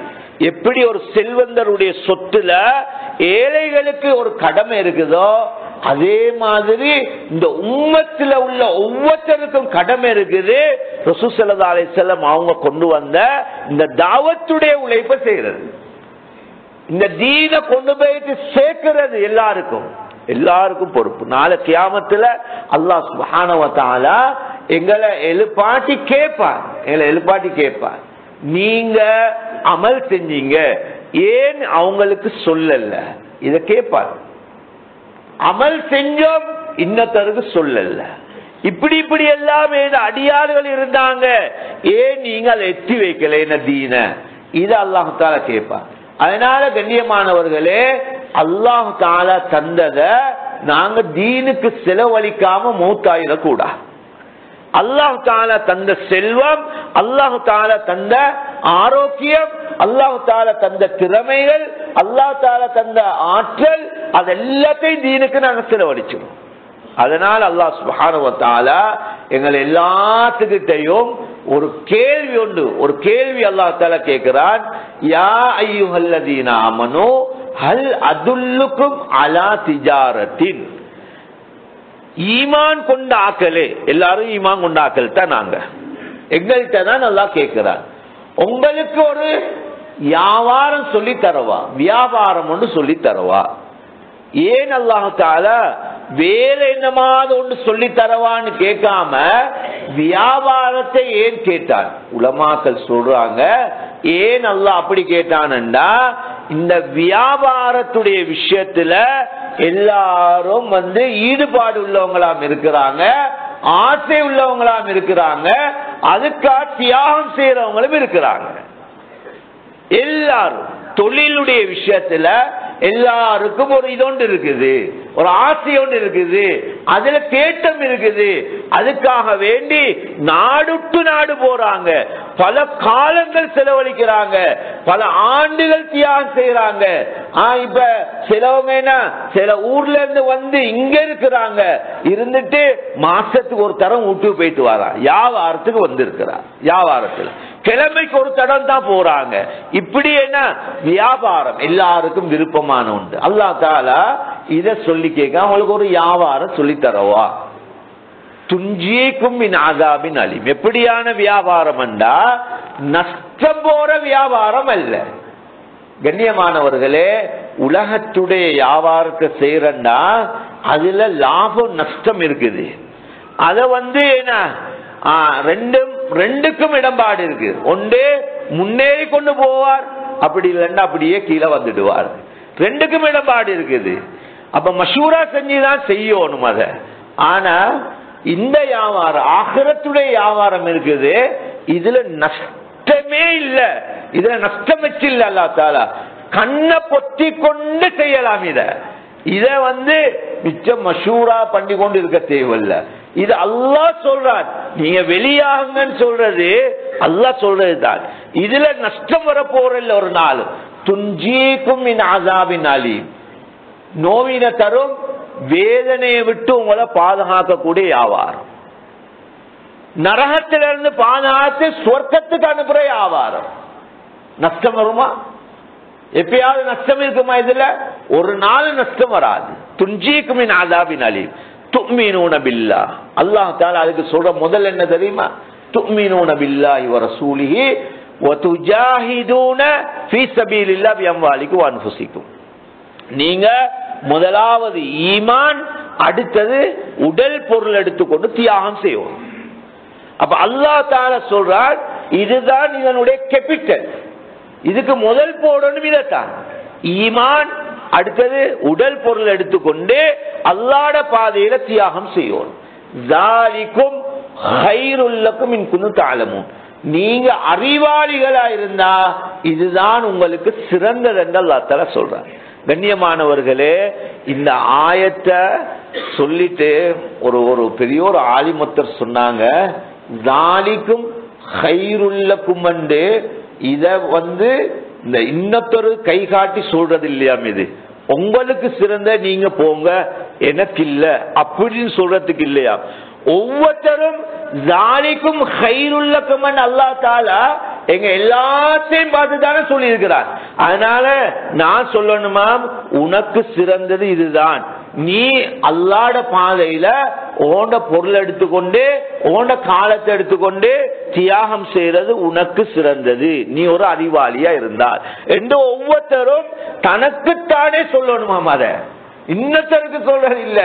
எப்படி ஒரு செல்வந்தருடைய சொத்துல ஏழைகளுக்கு ஒரு கடமை இருக்குதோ, அதே மாதிரி இந்த உம்மத்துல உள்ள ஒவ்வொருத்தருக்கும் கடமை இருக்குது. ரசூல் ஸல்லல்லாஹு அலைஹி வஸல்லம் அவங்க கொண்டு வந்த இந்த தாவத்துடைய உழைப்பை செய்யறது, இந்த தீன கொண்டு போயிட்டு சேர்க்கிறது எல்லாருக்கும் பொறுப்பு. நாளை கியாமத்துல அல்லாஹ் சுப்ஹானஹு வ தஆலா எங்களை எழுப்பாட்டி கேட்பார், நீங்க அமல் செஞ்சீங்க, ஏன் அவங்களுக்கு சொல்லல, இத கேட்பார். அமல் செஞ்சோம், இன்னத்தருக்கு சொல்லல, இப்படி எல்லாம் அடியார்கள் இருந்தாங்க, ஏன் நீங்கள் எத்தி வைக்கல என்ன தீன, இது அல்லாஹ் தஆலா கேட்பார். அதனால கண்ணியமானவர்களே, அல்லாஹ் தஆலா தந்தத நாங்க தீனுக்கு செலவழிக்காம மௌத்தாயிடக்கூடாது. அல்லாஹ் தஆலா தந்த செல்வம், அல்லாஹ் தஆலா தந்த ஆரோக்கியம், அல்லாஹ் தஆலா தந்த திறமைகள், அல்லாஹ் தஆலா தந்த ஆற்றல், அது எல்லாத்தையும் தீனுக்கு நாங்க செலவழிச்சிடும். அதனால அல்லாஹ் சுப்ஹானஹு வ தஆலா எங்கள் எல்லாத்துக்கிட்டையும் ஒரு கேள்வி அல்லாஹ் தஆலா கேட்கிறான். யா அய்யுஹல்லதீன ஆமனூ ஹல் அதுல்லுக்கும் அலா திஜாரத்தின். ஈமான் கொண்ட ஆக்களே, எல்லாரும் ஈமான் கொண்ட ஆக்கள் தான் நாங்க, எங்கள்கிட்ட தான் அல்லாஹ் கேட்கிறான், உங்களுக்கு ஒரு வியாபாரம் சொல்லி தரவா, வியாபாரம் ஒன்று சொல்லி தரவா. ஏன் அல்லாஹ் தஆலா வேலை என்னமாவது ஒன்று சொல்லி தரவான்னு கேட்காம வியாபாரத்தை ஏன் கேட்டான்? உலமாக்கள் சொல்றாங்க, ஏன் அல்லாஹ் அப்படி கேட்டான்டா, இந்த வியாபாரத்துடைய விஷயத்துல எல்லாரும் ஈடுபாடு உள்ளவங்களாம் இருக்கிறாங்க, ஆசை உள்ளவங்களாம் இருக்கிறாங்க, அதுக்காக தியாகம் செய்யறவங்களும் இருக்கிறாங்க. எல்லாரும் தொழிலுடைய விஷயத்துல எல்லாருக்கும் ஒரு இதொன்று இருக்குது, ஒரு ஆசை ஒன்று இருக்குது, அதுல தேட்டம் இருக்குது. அதுக்காக வேண்டி நாடுட்டு நாடு போறாங்க, பல காலங்கள் செலவழிக்கிறாங்க, பல ஆண்டுகள் தியாகம் செய்யறாங்க. இப்ப சிலவங்க சில ஊர்ல இருந்து இங்க இருக்கிறாங்க, இருந்துட்டு மாசத்துக்கு ஒரு தரம் வீட்டுக்கு போயிட்டு வரா, வியாபாரத்துக்கு வந்திருக்கிறார், வியாபாரத்துல கிழமைக்கு ஒரு தடம் தான் போறாங்க. இப்படி என்ன வியாபாரம் எல்லாருக்கும் விருப்பமான உண்டு. அல்லாஹ் தஆலா இத சொல்லி கேட்க, அவங்களுக்கு ஒரு வியாபாரம் சொல்லி தரவா, துஞ்சிக்கும் மின் அஸாபின் அலீம். எப்படியான வியாபாரம் என்றா நஷ்டம் போற வியாபாரம் அல்ல. கண்ணியமானவர்களே, உலகத்துடைய வியாபாரத்தை செய்யறா அதுல லாபம் நஷ்டம் இருக்குது. அத என்ன ரெண்டுக்கும் இடம்பாடு இருக்கு. ஒன்று முன்னேறி கொண்டு போவார், அப்படி இல்லைன்னா அப்படியே கீழே வந்துடுவார். ரெண்டுக்கும் இடம்பாடு இருக்குது. அப்ப மஷூரா செஞ்சுதான் செய்யணும் அத. ஆனா இந்த வியாபாரம் ஆகிரத்துடைய வியாபாரம் இருக்குது, இதுல நஷ்டமே இல்ல, இதுல நஷ்டம் வச்சு இல்ல. அல்லாஹ் தஆலா கண்ணை பொத்தி கொண்டு செய்யலாம். இத இத மிச்சம் மஷூரா பண்ணி கொண்டு இருக்க தேவையில்ல. இது அல்லாஹ் சொல்றான். நீங்க வெளியாகுங்கன்னு சொல்றது அல்லாஹ் சொல்றது தான். இதுல நஷ்டம் வர போறல்ல ஒரு நாள். துன்ஜீக்கும் மின் அஸாபின் அலீம், நோவின தரும் வேதனையை விட்டு உங்களை பாதுகாக்கக்கூடிய வியாபாரம். நரகத்திலிருந்து பாதுகாத்து சொர்க்கத்துக்கு அனுப்புற வியாபாரம். நஷ்டம் வருமா? எப்பயாவது நஷ்டம் இருக்குமா? இதுல ஒரு நாள் நஷ்டம் வராது. துன்ஜீக்கும் மின் அஸாபின் அலீம் துஅ்மினூன பில்லாஹ். அல்லாஹ் தஆலா அதுக்கு சொல்ற முதல் என்ன தெரியுமா? துஅ்மினூன பில்லாஹி வ ரசூலிஹி வ துஜாஹிதூன ஃபீ ஸபீலில்லாஹி பிஅம்வாலிக்கும் வ அன்ஃபுஸிக்கும். நீங்க முதலாவது ஈமான், அடுத்தது உடல் பொருள் எடுத்துக்கொண்டு தியாகம் செய்யணும். அப்ப அல்லாஹ் தஆலா சொல்றார், இதுதான் இதனுடைய கேபிட்டல். இதுக்கு முதல் போடணும் இதத்தான், ஈமான், அடுத்தது உடல் பொருள் எடுத்துக்கொண்டு அல்லாஹ்வுடைய பாதையில தியாகம் செய்யணும். ஸாலிகும் கைருல் லக்கும் இன் குன்தும் தஅலமூன். நீங்க அறிவாளிகளா இருந்தா இதுதான் உங்களுக்கு சிறந்தது என்று அல்லாஹ் தஆலா சொல்றார். கண்ணியமானவர்களே, இந்த ஆயத்தை சொல்லிட்டு ஒரு பெரிய ஒரு ஆலிமுத்தர் சொன்னாங்க, ஸாலிகும் கைருல் லக்கும் என்று இத இந்த இன்னொரு கை காட்டி சொல்றது இல்லையா? இது உங்களுக்கு சிறந்த, நீங்க போங்க, எனக்கு இல்ல அப்படின்னு சொல்றதுக்கு இல்லையா? ஒவ்வொருத்தரும் ஸாலிகும் கைருல் லக்கும் அல்லாஹ் தஆலா எங்க எல்லாத்தையும் பார்த்து தானே சொல்லி இருக்கிறார். அதனால நான் சொல்லணுமா, உனக்கு சிறந்தது இதுதான். நீ அல்லாஹ்வுடைய பாதையில ஓண்ட பொருள் எடுத்துக்கொண்டு ஓண்ட காலத்தை எடுத்துக்கொண்டு தியாகம் செய்யறது உனக்கு சிறந்தது, நீ ஒரு அறிவாளியா இருந்தால் என்று ஒவ்வொருத்தரும் தனக்குத்தானே சொல்லணுமாம். அத இன்னொருத்தருக்கு சொல்றது இல்ல.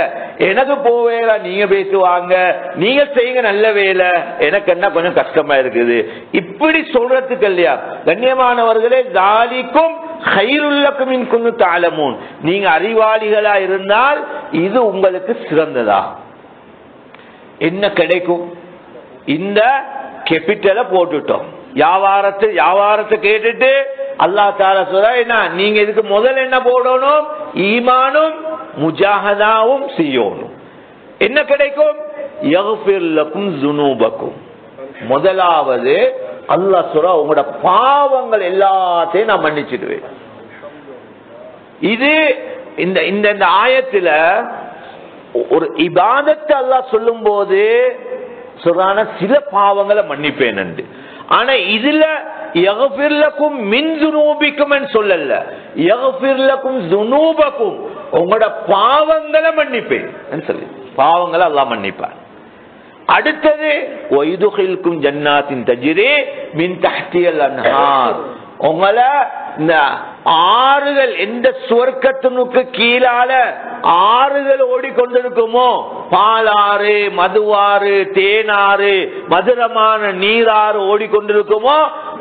எனக்கு போவேல, நீங்க பேசுவாங்க, நீங்க செய்யுங்க நல்ல வேலை, எனக்கு என்ன கொஞ்சம் கஷ்டமா இருக்குது, இப்படி சொல்றதுக்கு இல்லையா? கண்ணியமானவர்களே, ஸாலிகும் கைருல் லக்கும் இன் குன்தும் தஅலமூன். நீங்க அறிவாளிகளா இருந்தால் இது உங்களுக்கு சிறந்ததா. என்ன கிடைக்கும்? இந்த கேபிட்டலை போட்டுட்டோம். வியாபாரத்தை கேட்டுட்டு அல்லாஹ் தஆலா சொல்றா, என்ன நீங்க இதுக்கு முதல் என்ன போடணும்? ஈமானும் முஜாஹதாவும் செய்யணும். என்ன கிடைக்கும்? யக்ஃபிர் லக்கும் ஸுனூபக்கும். முதலாவது அல்லாஹ் சொல்றா, உங்களோட பாவங்கள் எல்லாத்தையும் நான் மன்னிச்சிடுவேன். இது இந்த ஆயத்துல ஒரு இபாதத்தை அல்லாஹ் சொல்லும் போது சொல்றான சில பாவங்களை மன்னிப்பேன் என்று. ஆனா இதுல யக்ஃபிர் லக்கும் மின் ஸுனூபிக்கும் என்று சொல்லல, யக்ஃபிர் லக்கும் ஸுனூபக்கும், உங்களோட பாவங்களை மன்னிப்பேன் சொல்லி, பாவங்களை அல்லாஹ் மன்னிப்பார். அடுத்தது வயுதுகில்கும் ஜன்னாத்தின் தஜ்ரி மின் தஹ்தியல் அன்ஹார், உங்களை இந்த ஆறுகள், எந்த சுவர்க்கத்தினுக்கு கீழால ஆறுகள் ஓடிக்கொண்டிருக்குமோ, பாலாறு, மதுவாறு, தேனாறு, மதுரமான நீராறு ஓடிக்கொண்டிருக்குமோ,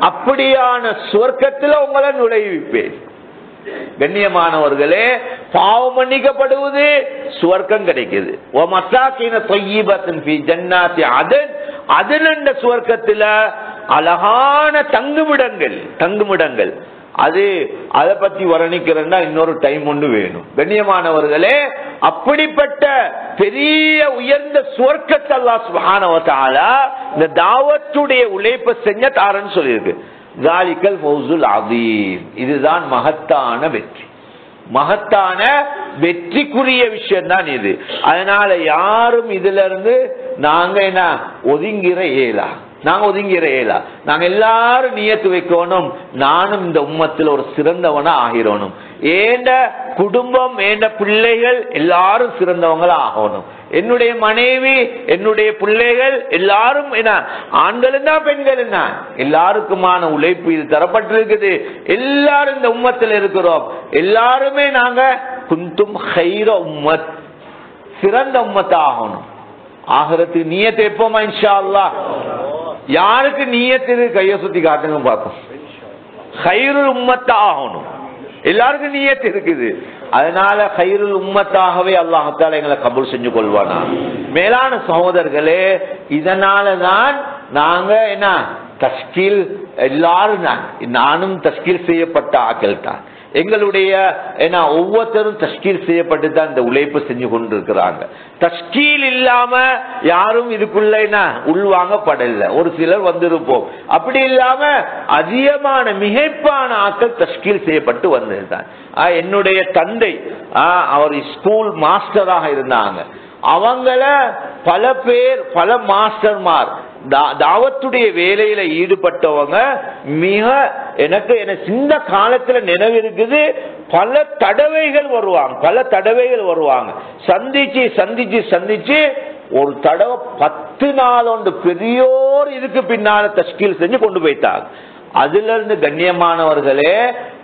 அப்படியான சுவர்க்கத்தில் உங்களை நுழைவிப்பேன். கண்ணியமானவர்களே, பாவம் மன்னிக்கப்படுவது, சுவர்க்கம் கிடைக்குது. அதன் என்ற சுவர்க்கத்தில் அழகான தங்குமிடங்கள். அதை பத்தி வர்ணிக்கிறேன்னா இன்னொரு டைம் ஒன்று வேணும். கண்ணியமானவர்களே, அப்படிப்பட்ட பெரிய உயர்ந்த சுவர்க்கத்தை அல்லாஹ் சுப்ஹானஹு வ தஆலா இந்த தாவத்துடைய உழைப்பை செஞ்ச தாரன்னு சொல்லியிருக்கு. ஸாலிகல் ஃபௌஸுல் அஸீம், இதுதான் மகத்தான வெற்றி. மகத்தான வெற்றிக்குரிய விஷயம் தான் இது. அதனால யாரும் இதுல இருந்து நாங்க என்ன ஒதுங்கிற இயலா, நாங்க எல்லாரும் நியத்து வைக்கணும், நானும் இந்த உம்மத்தில் ஒரு சிறந்தவனா ஆகிறோம், ஏண்ட குடும்பம், ஏண்ட பிள்ளைகள் எல்லாரும் சிறந்தவங்களா ஆகணும், என்னுடைய மனைவி, என்னுடைய பிள்ளைகள் எல்லாரும் என்ன, ஆண்கள் தான் பெண்கள் என்ன, எல்லாருக்குமான உழைப்பு இது தரப்பட்டிருக்குது. எல்லாரும் இந்த உம்மத்தில் இருக்கிறோம், எல்லாருமே நாங்க குந்தும் கைர உம்மத், சிறந்த உம்மத்தா ஆகணும். ஆகிறதுக்கு நியத்தை எப்போமா இன்ஷா அல்லாஹ். யாருக்கு நியத்து கைய சுத்தி காட்டுங்க பார்ப்போம். கைருல் உம்மத்தா ஆகணும், எல்லாருக்கும் நியத்து இருக்குது. அதனால கைருல் உம்மத்தாகவே அல்லாஹ் தஆலா எங்களை கபூல் செஞ்சு கொள்வானா. மேலான சகோதரர்களே, இதனாலதான் நாங்க என்ன தஸ்கீல், எல்லாரும் நானும் தஸ்கீல் செய்யப்பட்ட ஆக்கள் தான். எங்களுடைய ஒவ்வொருத்தரும் தஷ்கீல் செய்யப்பட்டு தான் இந்த உழைப்பு செஞ்சு கொண்டிருக்கிறாங்க. தஷ்கீல் இல்லாம யாரும் இதுக்குள்ள உள்வாங்கப்படல. ஒரு சிலர் வந்திருப்போம். அப்படி இல்லாம அதிகமான மிகைப்பான ஆட்கள் தஷ்கீல் செய்யப்பட்டு வந்திருந்தாங்க. என்னுடைய தந்தை அவர் ஸ்கூல் மாஸ்டராக இருந்தாங்க. அவங்கள பல பேர், பல மாஸ்டர்மார் தாவத்துடைய வேலையில ஈடுபட்டவங்க மிக எனக்கு இந்த காலத்துல நினைவு இருக்குது. பல தடவைகள் வருவாங்க. சந்திச்சு சந்திச்சு சந்திச்சு ஒரு தடவை 10 நாள் ஒன்று பெரியோர் இதுக்கு பின்னால தஷ்கீல் செஞ்சு கொண்டு போயிட்டாங்க. அதுல இருந்து கண்ணியமானவர்களே,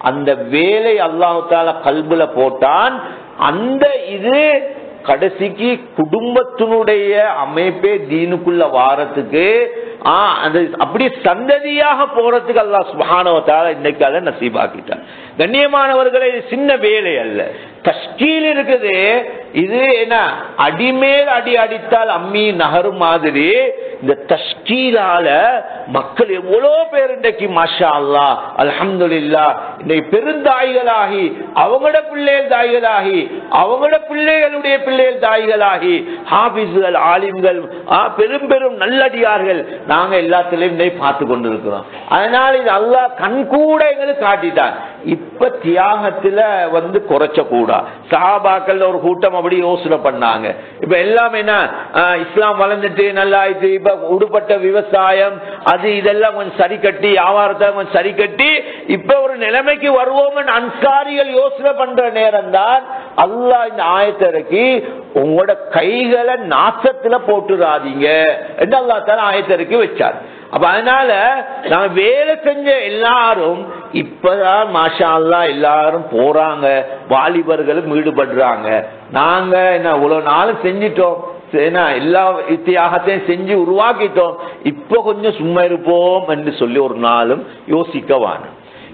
அந்த வேலை அல்லாஹ் தஆலா கல்புல போட்டான். அந்த இது கடைசிக்கு குடும்பத்தினுடைய அமைப்பே தீனுக்குள்ள வாரத்துக்கு அப்படி சந்ததியாக போறதுக்கு அல்லாஹ் சுப்ஹானஹு வ தஆலா இன்னைக்கு அதை நசீபாக்கிட்டான். கண்ணியமானவர்களே, சின்ன வேலை அல்ல. தஷ்கீல் இருக்குது. இது என்ன, அடிமேல் அடி அடித்தால் அம்மி நகரு மாதிரி இந்த தஷ்கீலால மக்கள் எவ்வளவு பேர் இன்றைக்கு மாஷா அல்லாஹ் அல்ஹம்துலில்லாஹ் இன்னைக்கு பெருந்தாய்களாகி, அவங்களோட பிள்ளைகள் தாய்களாகி, அவங்களோட பிள்ளைகளுடைய பிள்ளைகள் தாய்களாகி, ஹாபிஸ்கள், ஆலிம்கள், பெரும் பெரும் நல்லடியார்கள் நாங்க எல்லாத்திலையும் பார்த்து கொண்டிருக்கிறோம். அதனால இது அல்லாஹ் கண் கூட எங்களுக்கு காட்டிட்டான். இப்ப தியாகத்துல குறைச்ச கூடா. சஹாபாக்கள் ஒரு கூட்டம் அப்படி யோசனை பண்ணாங்க. இப்ப எல்லாம் என்ன, இஸ்லாம் வளர்ந்துட்டு நல்லா ஆயிடுச்சு. இப்ப உடுப்பட்ட விவசாயம் அது இதெல்லாம் கொஞ்சம் சரி கட்டி, வியாபாரத்தை கொஞ்சம் சரி கட்டி இப்ப ஒரு நிலைமைக்கு வருவோம் அன்சாரிகள் யோசனை பண்ற நேரம் தான் அல்லாஹ் இந்த ஆயத்தை இறக்கி, உங்களோட கைகளை நாசத்துல போட்டுறாதீங்க என்று அல்லாஹ் தஆலா ஆயத்தை இறக்கி வச்சார். அப்ப அதனால நாங்க வேலை செஞ்ச எல்லாரும் இப்பதான் மாஷா அல்லாஹ் எல்லாரும் போறாங்க, வாலிபர்களும் ஈடுபடுறாங்க. நாங்க என்ன இவ்வளவு நாளும் செஞ்சிட்டோம், எல்லா தியாகத்தையும் செஞ்சு உருவாக்கிட்டோம், இப்ப கொஞ்சம் சும்மா இருப்போம் என்று சொல்லி ஒரு நாளும் யோசிக்கவான.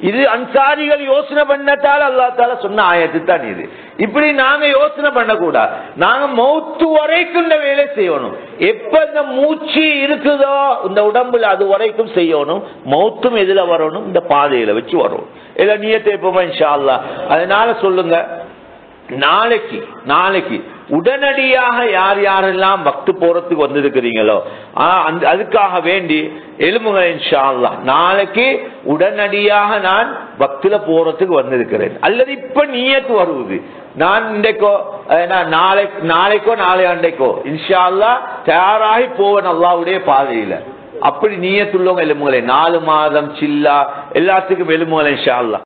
இது அன்சாரிகள் யோசனை பண்ணத்தால் அல்லாஹ் தஆலா சொன்ன ஆயத்து தான் இது. இப்படி நாங்க யோசனை பண்ணக்கூடாது. நாங்க மௌத்து வரைக்கும் இந்த வேலை செய்யணும். எப்ப இந்த மூச்சு இருக்குதோ இந்த உடம்புல அது வரைக்கும் செய்யணும். மௌத்தும் எதுல வரணும், இந்த பாதையில வச்சு வரணும். இல்ல நியத்தை எப்பமா இன்ஷா அல்லாஹ். அதனால சொல்லுங்க, நாளைக்கு உடனடியாக யார் யாரெல்லாம் வக்து போறதுக்கு வந்திருக்கிறீங்களோ அதுக்காக வேண்டி எழுமுக இன்ஷா அல்லாஹ். நாளைக்கு உடனடியாக நான் வக்துல போறதுக்கு வந்திருக்கிறேன், அல்லது இப்ப நியத்து வருவது நான் இன்றைக்கோ நாளைக்கோ நாளைக்கோ இன்ஷா அல்லாஹ் தயாராகி போவேன் அல்லாஹ்வுடைய பாதையில. அப்படி நியத்துள்ளவங்க எழுமுகளை 4 மாதம் சில்லா எல்லாத்துக்கும் எழுமுகளை இன்ஷா அல்லாஹ்.